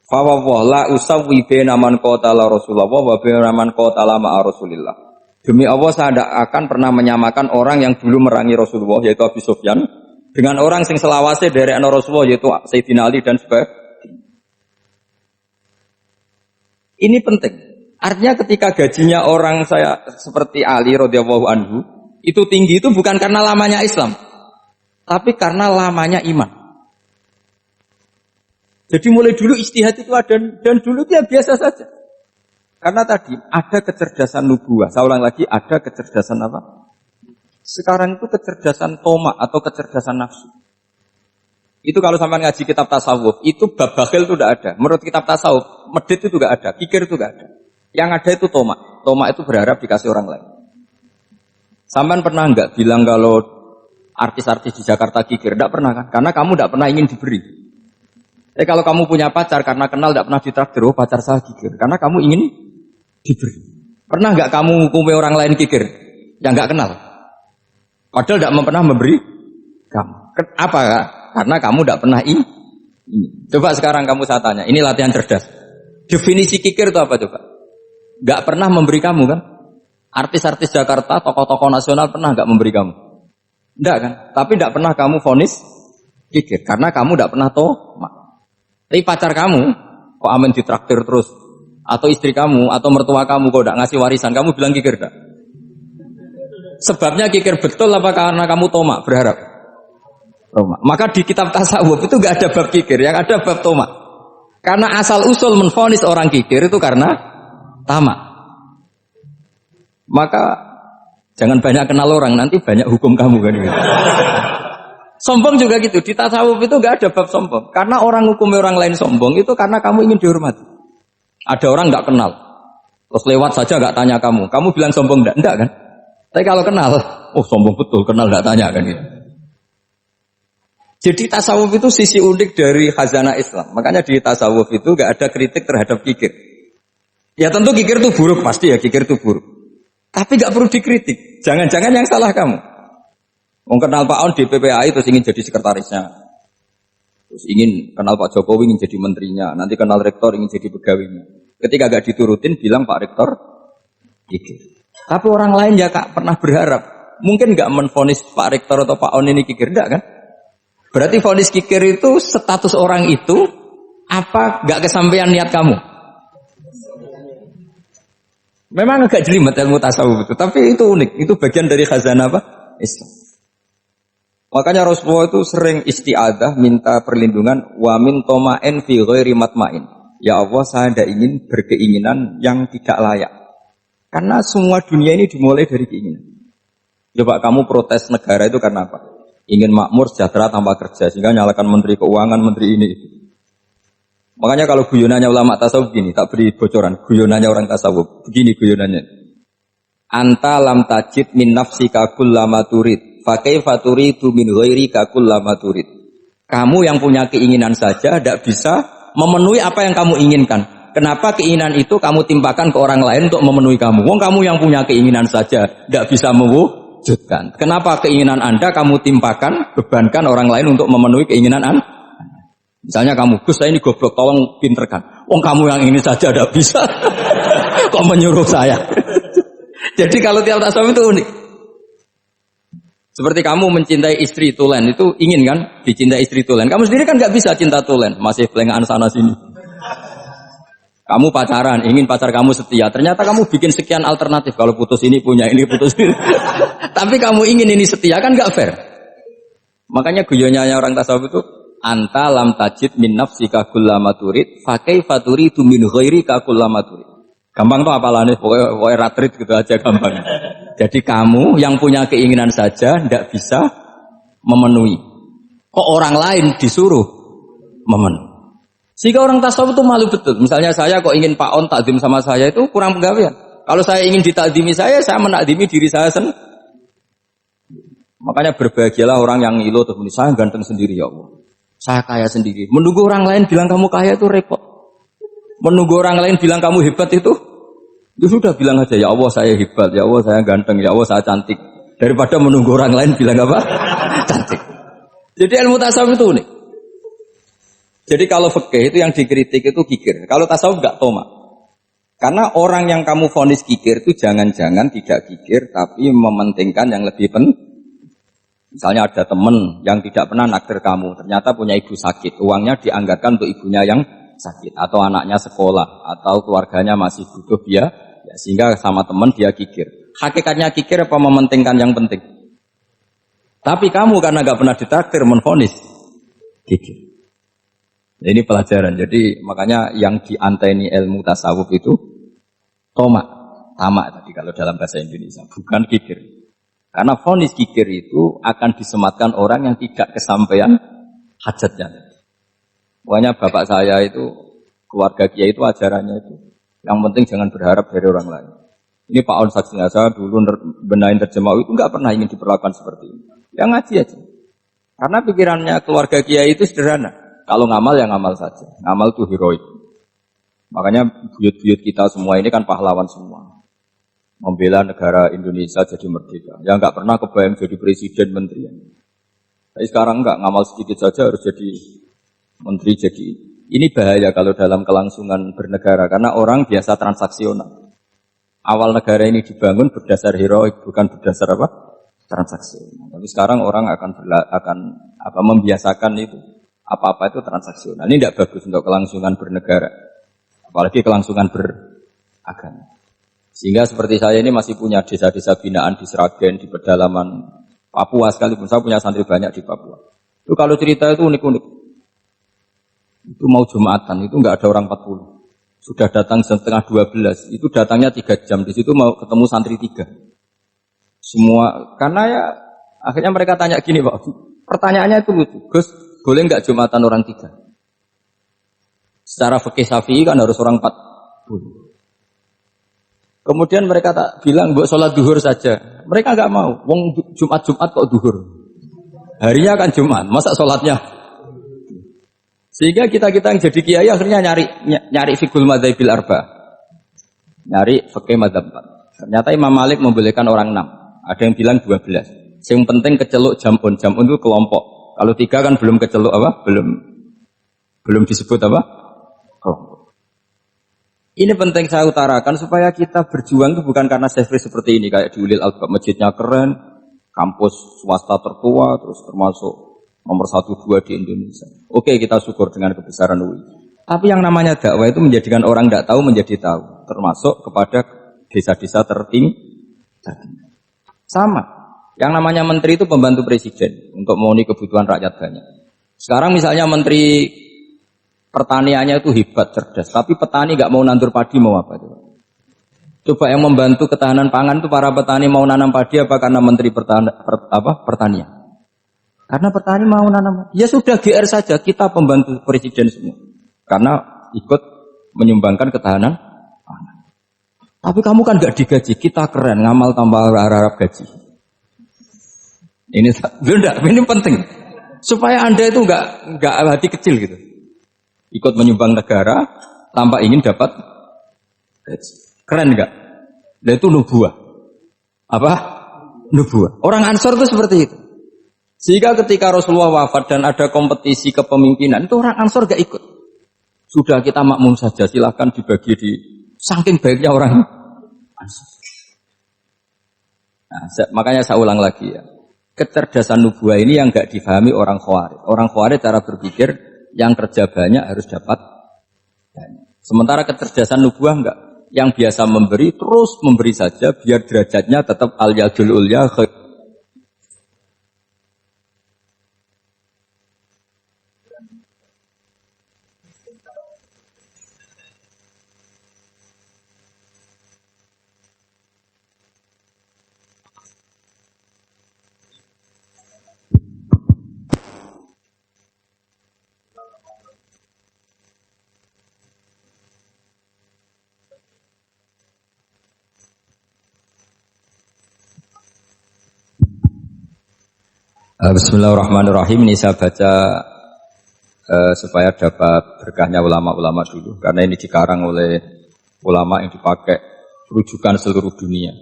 [SPEAKER 1] Fa la usawwi baina man qatala Rasulullah wa baina man qatala ma'a Rasulillah. Demi Allah saya tidak akan pernah menyamakan orang yang dulu merangi Rasulullah yaitu Abu Sufyan dengan orang sing selawase dari anak Rasulullah yaitu Sayyidina Ali dan sebagainya. Ini penting. Artinya ketika gajinya orang saya seperti Ali radhiyallahu anhu itu tinggi itu bukan karena lamanya Islam, tapi karena lamanya iman. Jadi mulai dulu ijtihad itu ada dan dulu dia biasa saja. Karena tadi ada kecerdasan nubuah. Saya ulang lagi, ada kecerdasan apa? Sekarang itu kecerdasan toma atau kecerdasan nafsu. Itu kalau sampai ngaji kitab tasawuf, itu bab bakhil itu tidak ada. Menurut kitab tasawuf, medit itu tidak ada, kikir itu tidak ada. Yang ada itu toma. Toma itu berharap dikasih orang lain. Sampai pernah enggak bilang kalau artis-artis di Jakarta kikir? Tidak pernah kan? Karena kamu tidak pernah ingin diberi. Kalau kamu punya pacar karena kenal tidak pernah ditraktir, oh pacar saya kikir. Karena kamu ingin diberi. Pernah enggak kamu hukumi orang lain kikir? Yang enggak kenal. Padahal tidak pernah memberi kamu. Apa? Karena kamu tidak pernah ini. Coba sekarang kamu saya tanya, ini latihan cerdas. Definisi kikir itu apa coba? Enggak pernah memberi kamu kan? Artis-artis Jakarta, tokoh-tokoh nasional pernah nggak memberi kamu? Enggak kan? Tapi enggak pernah kamu vonis kikir. Karena kamu enggak pernah Tapi pacar kamu, kok amin ditraktir terus? Atau istri kamu, atau mertua kamu, kok enggak ngasih warisan? Kamu bilang kikir enggak? Sebabnya kikir betul apa karena kamu toma, berharap? Toma. Maka di kitab tasawuf itu enggak ada bab kikir, yang ada bab toma. Karena asal-usul menvonis orang kikir itu karena tamak. Maka jangan banyak kenal orang, nanti banyak hukum kamu kan gitu. Sombong juga gitu, di tasawuf itu enggak ada bab sombong. Karena orang hukum orang lain sombong itu karena kamu ingin dihormati. Ada orang enggak kenal, terus lewat saja enggak tanya kamu bilang sombong enggak? Enggak kan? Tapi kalau kenal, oh sombong betul, kenal enggak tanya kan gitu. Jadi tasawuf itu sisi unik dari khazanah Islam. Makanya di tasawuf itu enggak ada kritik terhadap kikir. Ya tentu kikir itu buruk, pasti ya kikir itu buruk. Tapi gak perlu dikritik. Jangan-jangan yang salah kamu. Mau kenal Pak On di PPAI terus ingin jadi sekretarisnya. Terus ingin kenal Pak Jokowi ingin jadi menterinya. Nanti kenal rektor ingin jadi pegawainya. Ketika gak diturutin bilang Pak Rektor kikir. Tapi orang lain ya kak pernah berharap. Mungkin gak menvonis Pak Rektor atau Pak On ini kikir. Enggak kan? Berarti vonis kikir itu status orang itu apa gak kesampaian niat kamu? Memang agak jelimet ilmu tasawuf itu, tapi itu unik. Itu bagian dari khazanah apa? Islam. Makanya Rasulullah itu sering isti'adzah minta perlindungan wa min toma'in fi ghairi matma'in. Ya Allah, saya tidak ingin berkeinginan yang tidak layak. Karena semua dunia ini dimulai dari keinginan. Coba kamu protes negara itu karena apa? Ingin makmur, sejahtera, tanpa kerja. Sehingga nyalakan menteri keuangan, menteri ini. Makanya kalau guyonannya ulama tasawuf begini, tak beri bocoran. Guyonannya orang tasawuf. Begini guyonannya. Anta lam tajid min nafsika kullama turid. Fakaifa turidu min ghairika kullama turid. Kamu yang punya keinginan saja tidak bisa memenuhi apa yang kamu inginkan. Kenapa keinginan itu kamu timpakan ke orang lain untuk memenuhi kamu? Wong kamu yang punya keinginan saja tidak bisa mewujudkan. Kenapa keinginan Anda kamu timpakan, bebankan orang lain untuk memenuhi keinginan Anda? Misalnya kamu, Gus saya ini goblok, tolong pinterkan. Wong kamu yang ini saja tidak bisa. Kok menyuruh saya? Jadi kalau tiap tasawuf itu unik. Seperti kamu mencintai istri tulen, itu ingin kan dicintai istri tulen. Kamu sendiri kan nggak bisa cinta tulen, masih pelengahan sana sini. Kamu pacaran, ingin pacar kamu setia. Ternyata kamu bikin sekian alternatif. Kalau putus ini punya ini, putus ini. Tapi kamu ingin ini setia, kan nggak fair. Makanya guyonanya orang tasawuf itu, anta lam tajid min nafsika kullama turid, fakaifa turidu min ghairika kullama turid. Gampang tuh apalane, pokoknya ratrit gitu aja gampang. Jadi kamu yang punya keinginan saja tidak bisa memenuhi. Kok orang lain disuruh memenuhi. Sehingga orang tasawuf itu malu betul. Misalnya saya kok ingin Pak On takdim sama saya itu kurang penggawean. Kalau saya ingin ditakdimi saya menakdimi diri saya sendiri. Makanya berbahagialah orang yang ngilu terus saya ganteng sendiri ya Allah. Saya kaya sendiri. Menunggu orang lain bilang kamu kaya itu repot. Menunggu orang lain bilang kamu hebat itu sudah bilang aja ya Allah saya hebat, ya Allah saya ganteng, ya Allah saya cantik. Daripada menunggu orang lain bilang apa? Cantik. Jadi ilmu tasawuf itu unik. Jadi kalau fikih itu yang dikritik itu kikir. Kalau tasawuf enggak toma. Karena orang yang kamu vonis kikir itu jangan-jangan tidak kikir tapi mementingkan yang lebih penting. Misalnya ada teman yang tidak pernah naktir kamu, ternyata punya ibu sakit, uangnya dianggarkan untuk ibunya yang sakit atau anaknya sekolah atau keluarganya masih butuh dia, ya, sehingga sama teman dia kikir. Hakikatnya kikir apa mementingkan yang penting? Tapi kamu karena nggak pernah ditakdir menvonis kikir. Nah, ini pelajaran. Jadi makanya yang dianteni ilmu tasawuf itu tamak tadi kalau dalam bahasa Indonesia, bukan kikir. Karena vonis kikir itu akan disematkan orang yang tidak kesampaian hajatnya. Pokoknya bapak saya itu, keluarga kiai itu ajarannya itu. Yang penting jangan berharap dari orang lain. Ini Pak On saksinya, saya dulu benahin terjemah itu nggak pernah ingin diperlakukan seperti ini. Ya ngaji aja. Karena pikirannya keluarga kiai itu sederhana. Kalau ngamal ya ngamal saja. Ngamal itu heroik. Makanya buyut-buyut kita semua ini kan pahlawan semua. Membela negara Indonesia jadi merdeka. Ya nggak pernah kebayang jadi presiden, menteri. Tapi sekarang nggak, ngamal sedikit saja harus jadi menteri. Jadi ini bahaya kalau dalam kelangsungan bernegara karena orang biasa transaksional. Awal negara ini dibangun berdasar heroik, bukan berdasar apa? Transaksional. Tapi sekarang orang akan membiasakan itu. Apa-apa itu transaksional. Ini tidak bagus untuk kelangsungan bernegara. Apalagi kelangsungan beragama. Sehingga seperti saya ini masih punya desa-desa binaan di Sragen, di pedalaman Papua sekalipun. Saya punya santri banyak di Papua. Itu kalau cerita itu unik-unik. Itu mau Jumatan, itu enggak ada orang 40. Sudah datang setengah 12. Itu datangnya 3 jam. Di situ mau ketemu santri 3. Semua, karena ya akhirnya mereka tanya gini Pak. Pertanyaannya itu lucu. Gus, boleh enggak Jumatan orang 3? Secara fikih Syafi'i kan harus orang 40. Kemudian mereka tak bilang buat sholat duhur saja. Mereka nggak mau. Wong Jumat kok duhur. Harinya kan Jumat. Masa sholatnya? Sehingga kita yang jadi kiai akhirnya nyari fikul madzhabil arba. Nyari fikih madzhab 4. Ternyata Imam Malik membolehkan orang 6. Ada yang bilang 12. Yang penting keceluk jamun itu kelompok. Kalau 3 kan belum keceluk apa? Belum disebut apa? Kelompok. Ini penting saya utarakan supaya kita berjuang itu bukan karena sefri seperti ini kayak di Ulil Albab, masjidnya keren, kampus swasta tertua, terus termasuk nomor 1-2 di Indonesia. Oke, kita syukur dengan kebesaran UI. Tapi yang namanya dakwah itu menjadikan orang tidak tahu menjadi tahu, termasuk kepada desa-desa tertinggi. Sama. Yang namanya menteri itu pembantu presiden untuk memenuhi kebutuhan rakyat banyak. Sekarang misalnya menteri pertaniannya itu hebat, cerdas. Tapi petani nggak mau nandur padi mau apa? Coba yang membantu ketahanan pangan itu para petani mau nanam padi apa karena Menteri Pertanian? Karena petani mau nanam. Ya sudah GR saja, kita pembantu presiden semua. Karena ikut menyumbangkan ketahanan pangan. Tapi kamu kan nggak digaji, kita keren ngamal tambah harap gaji. Ini penting supaya Anda itu nggak hati kecil gitu. Ikut menyumbang negara tanpa ingin dapat gaji. Keren enggak? Nah itu nubuah. Apa? Nubuah. Orang Ansor itu seperti itu. Sehingga ketika Rasulullah wafat dan ada kompetisi kepemimpinan, itu orang Ansor gak ikut. Sudah kita makmum saja, silahkan dibagi di saking baiknya orang Ansor. Nah, makanya saya ulang lagi ya. Kecerdasan nubuah ini yang gak difahami orang Khawarij. Orang Khawarij cara berpikir yang kerja banyak harus dapat banyak. Sementara kecerdasan nubuah enggak. Yang biasa memberi terus memberi saja biar derajatnya tetap al-yadul ulya. Bismillahirrahmanirrahim. Ini saya baca supaya dapat berkahnya ulama-ulama dulu. Karena ini dikarang oleh ulama yang dipakai rujukan seluruh dunia.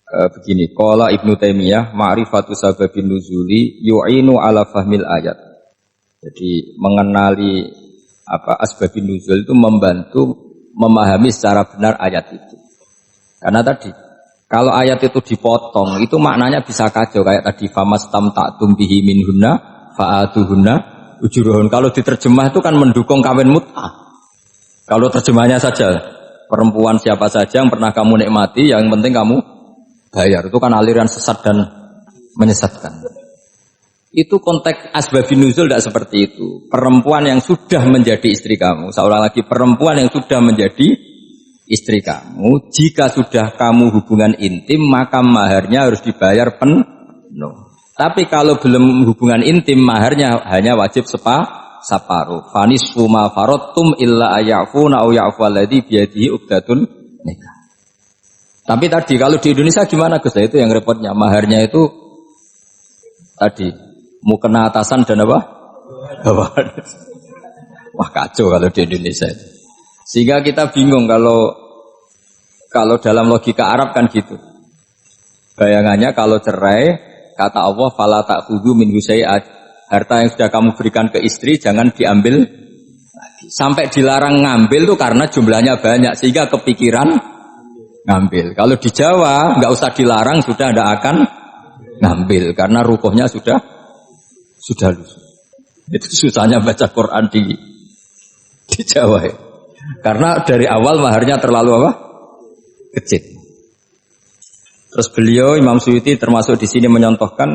[SPEAKER 1] Begini, qala Ibnu Taimiyah, ma'rifatu sababin nuzuli yu'inu ala fahmil ayat. Jadi mengenali asbabin nuzul itu membantu memahami secara benar ayat itu. Karena tadi kalau ayat itu dipotong, itu maknanya bisa kacau. Kayak tadi, famastamta'tum bihi minhunna fa'atuhunna ujuruhun. Kalau diterjemah itu kan mendukung kawin mut'ah. Kalau terjemahnya saja, perempuan siapa saja yang pernah kamu nikmati, yang penting kamu bayar. Itu kan aliran sesat dan menyesatkan. Itu konteks asbabun nuzul tidak seperti itu. Perempuan yang sudah menjadi istri kamu, seorang lagi perempuan yang sudah menjadi istri kamu, jika sudah kamu hubungan intim, maka maharnya harus dibayar penuh. Tapi kalau belum hubungan intim, maharnya hanya wajib separuh. Fanisfu ma faradtum illa ayafuna aw ya'fu alladhi biyadihi uqdatun nikah. Tapi tadi kalau di Indonesia gimana Gus? Itu yang repotnya, maharnya itu tadi mukena atasan dan apa? Bawahan. Wah kacau kalau di Indonesia itu. Sehingga kita bingung kalau dalam logika Arab kan gitu. Bayangannya kalau cerai, kata Allah, fala ta'khudhu minhu syai'an. Harta yang sudah kamu berikan ke istri jangan diambil lagi. Sampai dilarang ngambil tuh karena jumlahnya banyak sehingga kepikiran ngambil. Kalau di Jawa nggak usah dilarang sudah tidak akan ngambil karena rukuhnya sudah lusuh. Itu susahnya baca Quran di Jawa ya. Karena dari awal maharnya terlalu kecil. Terus beliau Imam Suyuti termasuk di sini menyontohkan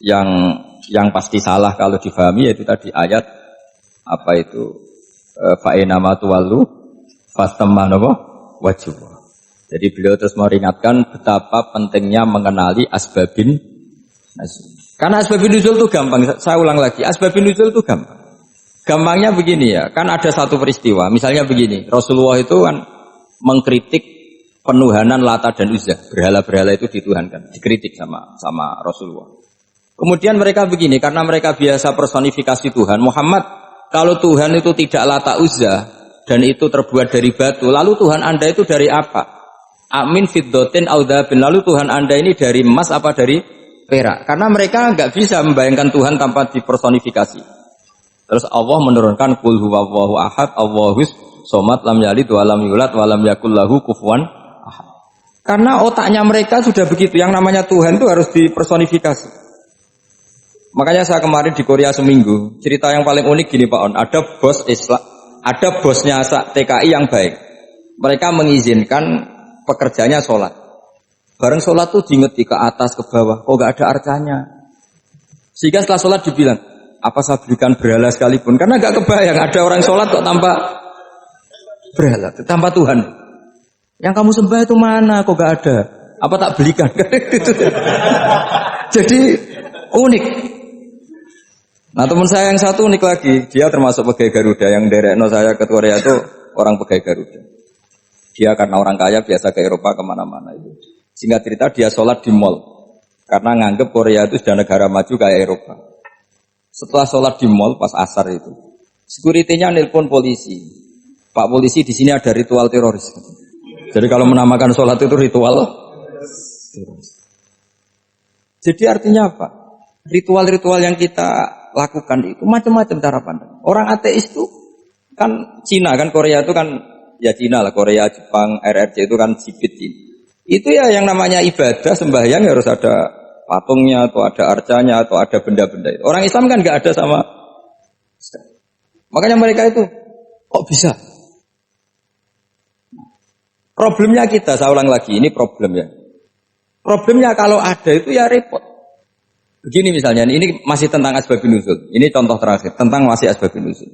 [SPEAKER 1] yang pasti salah kalau difahami yaitu tadi ayat fa'inama tuwallu fastamma wajhu. Jadi beliau terus meringatkan betapa pentingnya mengenali asbabin nuzul. Karena asbabin nuzul itu gampang. Saya ulang lagi, asbabin nuzul itu gampang. Gampangnya begini ya, kan ada satu peristiwa, misalnya begini, Rasulullah itu kan mengkritik penuhanan Lata dan Uzza, berhala-berhala itu dituhankan, dikritik sama Rasulullah. Kemudian mereka begini, karena mereka biasa personifikasi Tuhan, Muhammad, kalau Tuhan itu tidak Lata Uzza, dan itu terbuat dari batu, lalu Tuhan Anda itu dari apa? Amin fiddotin audhabin, lalu Tuhan Anda ini dari emas apa dari perak? Karena mereka nggak bisa membayangkan Tuhan tanpa dipersonifikasi. Terus Allah menurunkan qul huwallahu ahad, Allahus somad, lam yalid wa lam yulad wa lam yakul lahu kufuwan ahad. Karena otaknya mereka sudah begitu, yang namanya Tuhan itu harus dipersonifikasi. Makanya saya kemarin di Korea seminggu, cerita yang paling unik gini Pak On, ada bos Islam, ada bosnya TKI yang baik. Mereka mengizinkan pekerjanya sholat. Bareng sholat tuh diingeti ke atas ke bawah, kok gak ada arcanya. Sehingga setelah sholat dibilang, Apa saya belikan berhala sekalipun? Karena nggak kebayang ada orang sholat kok tanpa berhala, tanpa Tuhan. Yang kamu sembah itu mana? Kok nggak ada? Apa tak belikan? Jadi unik. Nah teman saya yang satu unik lagi, dia termasuk pegawai Garuda yang derekno saya ke Korea itu orang pegawai Garuda. Dia karena orang kaya biasa ke Eropa kemana-mana itu. Singkat cerita dia sholat di mall karena nganggep Korea itu sudah negara maju kayak Eropa. Setelah sholat di mall pas asar itu, security-nya nelpon polisi. Pak polisi di sini ada ritual teroris. Jadi kalau menamakan sholat itu ritual teroris. Jadi artinya apa? Ritual-ritual yang kita lakukan itu macam-macam cara pandang. Orang ateis itu kan Cina kan Korea itu kan ya Cina lah, Korea, Jepang, RRC itu kan sipit Cina. Itu ya yang namanya ibadah sembahyang harus ada patungnya atau ada arcanya atau ada benda-benda itu. Orang Islam kan nggak ada sama. Makanya mereka itu kok bisa? Problemnya kita, saya ulang lagi, ini problemnya. Problemnya kalau ada itu ya repot. Begini misalnya, ini masih tentang asbabun nuzul. Ini contoh terakhir tentang masih asbabun nuzul.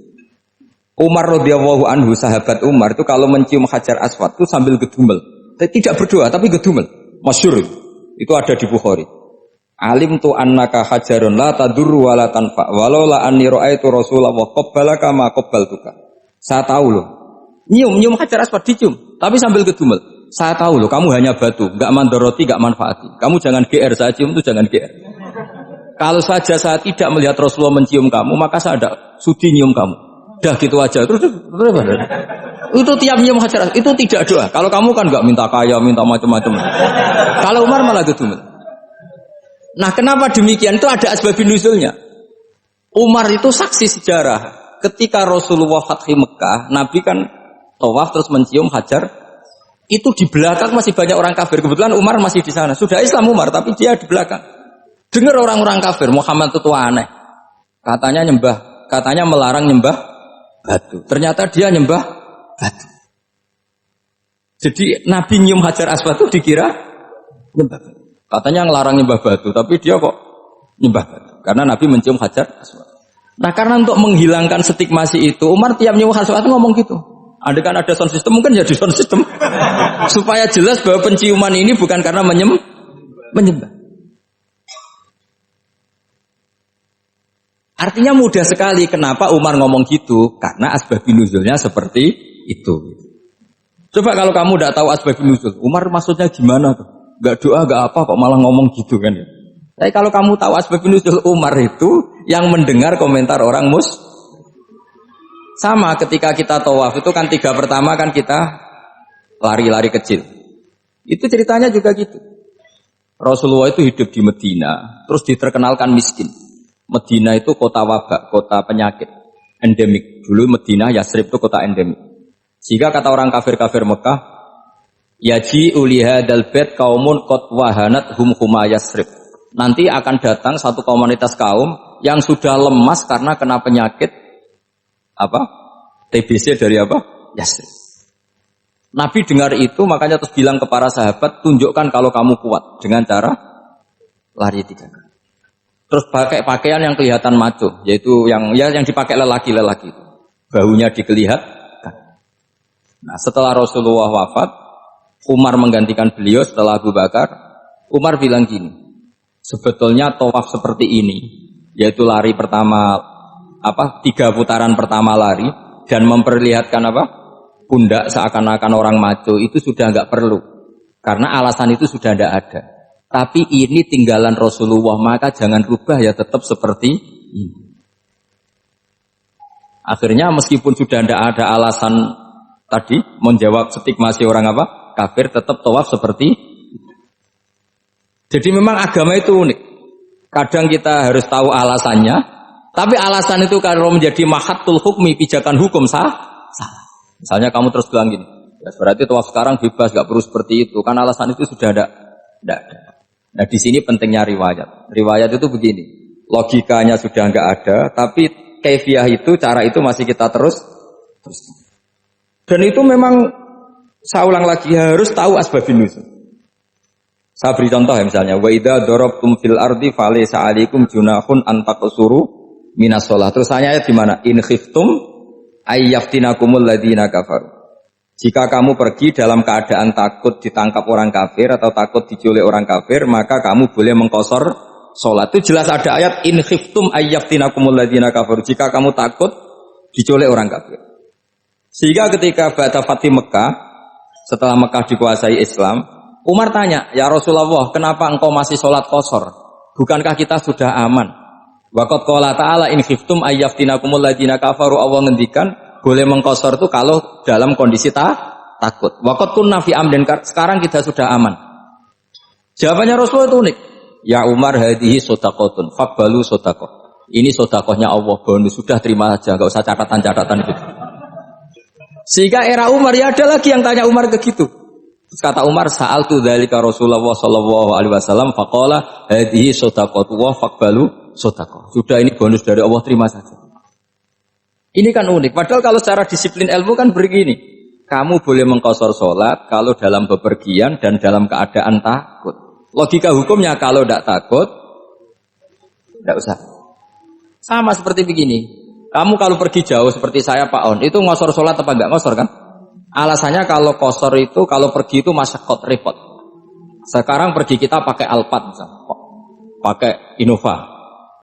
[SPEAKER 1] Umar radhiyallahu anhu, sahabat Umar itu kalau mencium Hajar Aswad itu sambil gedumel. Tidak berdoa tapi gedumel. Masyhur itu ada di Bukhari. Alim tu annaka hajarun la tadurru wa la tanfa walau la anni ra'aitu Rasulullah qabbalaka ma qabbaltuka. Saya tahu loh. Nyium Hajar Aswad dicium tapi sambil gedumel. Saya tahu loh kamu hanya batu, enggak mandoroti, enggak manfaati. Kamu jangan GR, saya cium itu jangan GR. Kalau saja saya tidak melihat Rasulullah mencium kamu, maka saya tidak sudi nyium kamu. Dah gitu aja. Terus itu tiap nyium Hajar Aswad itu tidak doa. Kalau kamu kan enggak minta kaya, minta macam-macam. Kalau Umar malah gedumel. Nah, kenapa demikian? Itu ada asbabun nuzulnya. Umar itu saksi sejarah. Ketika Rasulullah Fathi Mekah, Nabi kan tawaf terus mencium Hajar. Itu di belakang masih banyak orang kafir. Kebetulan Umar masih di sana. Sudah Islam Umar, tapi dia di belakang. Dengar orang-orang kafir, Muhammad itu aneh. Katanya melarang nyembah batu. Ternyata dia nyembah batu. Jadi Nabi nyium Hajar Aswad itu dikira nyembah batu. Katanya ngelarang nyembah batu, tapi dia kok nyembah batu. Karena Nabi mencium Hajar Aswad. Nah karena untuk menghilangkan stigmasi itu, Umar tiap nyium Hajar Aswad itu ngomong gitu. Andai kan ada sound system, mungkin jadi sound system. Supaya jelas bahwa penciuman ini bukan karena menyembah. Artinya mudah sekali. Kenapa Umar ngomong gitu? Karena asbabun nuzulnya seperti itu. Coba kalau kamu tidak tahu asbabun nuzul, Umar maksudnya gimana tuh? Gak doa, gak apa, kok malah ngomong gitu kan ya? Tapi kalau kamu tahu asbabun nuzul Umar itu yang mendengar komentar orang sama ketika kita tawaf itu kan 3 pertama kan kita lari-lari kecil. Itu ceritanya juga gitu. Rasulullah itu hidup di Medina, terus diterkenalkan miskin. Medina itu kota wabak, kota penyakit, endemik. Dulu Medina, Yasrib itu kota endemik. Sehingga kata orang kafir-kafir Mekah, yaji ulihadal bait kaumun qad wahanat hum huma Yasrib. Nanti akan datang satu komunitas kaum yang sudah lemas karena kena penyakit apa? TBC dari apa? Yasrib. Nabi dengar itu makanya terus bilang ke para sahabat, tunjukkan kalau kamu kuat dengan cara lari 3 kali. Terus pakai pakaian yang kelihatan maco, yaitu yang dipakai lelaki-lelaki itu. Bahunya dikelihatan. Nah, setelah Rasulullah wafat, Umar menggantikan beliau setelah Abu Bakar. Umar bilang gini, sebetulnya tawaf seperti ini, yaitu lari pertama 3 putaran pertama lari dan memperlihatkan pundak seakan-akan orang maco itu sudah enggak perlu. Karena alasan itu sudah tidak ada. Tapi ini tinggalan Rasulullah, maka jangan rubah ya tetap seperti ini. Akhirnya meskipun sudah tidak ada alasan tadi menjawab stigmasi orang kafir, tetap tawaf seperti itu. Jadi memang agama itu unik. Kadang kita harus tahu alasannya, tapi alasan itu kalau menjadi mahatul hukmi, pijakan hukum salah. Misalnya kamu terus bilang gini, ya berarti tawaf sekarang bebas, gak perlu seperti itu. Kan alasan itu sudah tidak ada. Nah di sini pentingnya riwayat. Riwayat itu begini, logikanya sudah enggak ada, tapi kaifiah itu, cara itu masih kita terus. Dan itu memang saya ulang lagi harus tahu asbabun nuzul. Saya beri contoh ya misalnya, wa idza darabtum fil ardi falaysa 'alaikum junahun an taqsuru minas sholat. Terus ayat di mana? In khiftum ayyaftinakumul ladzina kafaru. Jika kamu pergi dalam keadaan takut ditangkap orang kafir atau takut diculik orang kafir, maka kamu boleh mengqashar sholat. Itu jelas ada ayat in khiftum ayyaftinakumul ladzina kafaru. Jika kamu takut diculik orang kafir. Sehingga ketika ba'da Fatih Mekah, setelah Mekah dikuasai Islam, Umar tanya, ya Rasulullah, kenapa engkau masih sholat qashar? Bukankah kita sudah aman? Waqad qala ta'ala in khiftum ayyaftinakumul ladzina kafaru. Allah ngendikan boleh mengqashar itu kalau dalam kondisi takut. Waqad kunna fi amrin, sekarang kita sudah aman. Jawabannya Rasulullah itu unik. Ya Umar, hadhihi shadaqatun faqbalu shadaqah. Ini sedekahnya Allah, bonus, sudah terima saja, enggak usah catatan-catatan gitu. Sehingga era Umar ya ada lagi yang tanya Umar begitu. Terus kata Umar, sa'altu dzalika Rasulullah sallallahu alaihi wasallam faqala hadhihi shadaqatu wa faqbalu shadaqah. Sudah ini bonus dari Allah, terima saja. Ini kan unik. Padahal kalau secara disiplin ilmu kan begini. Kamu boleh mengqashar sholat kalau dalam bepergian dan dalam keadaan takut. Logika hukumnya kalau tidak takut, tidak usah. Sama seperti begini. Kamu kalau pergi jauh seperti saya Pak On, itu ngosor sholat apa enggak ngosor kan? Alasannya kalau qashar itu, kalau pergi itu masyaqat, repot. Sekarang pergi kita pakai Alphard misalnya, pakai Innova.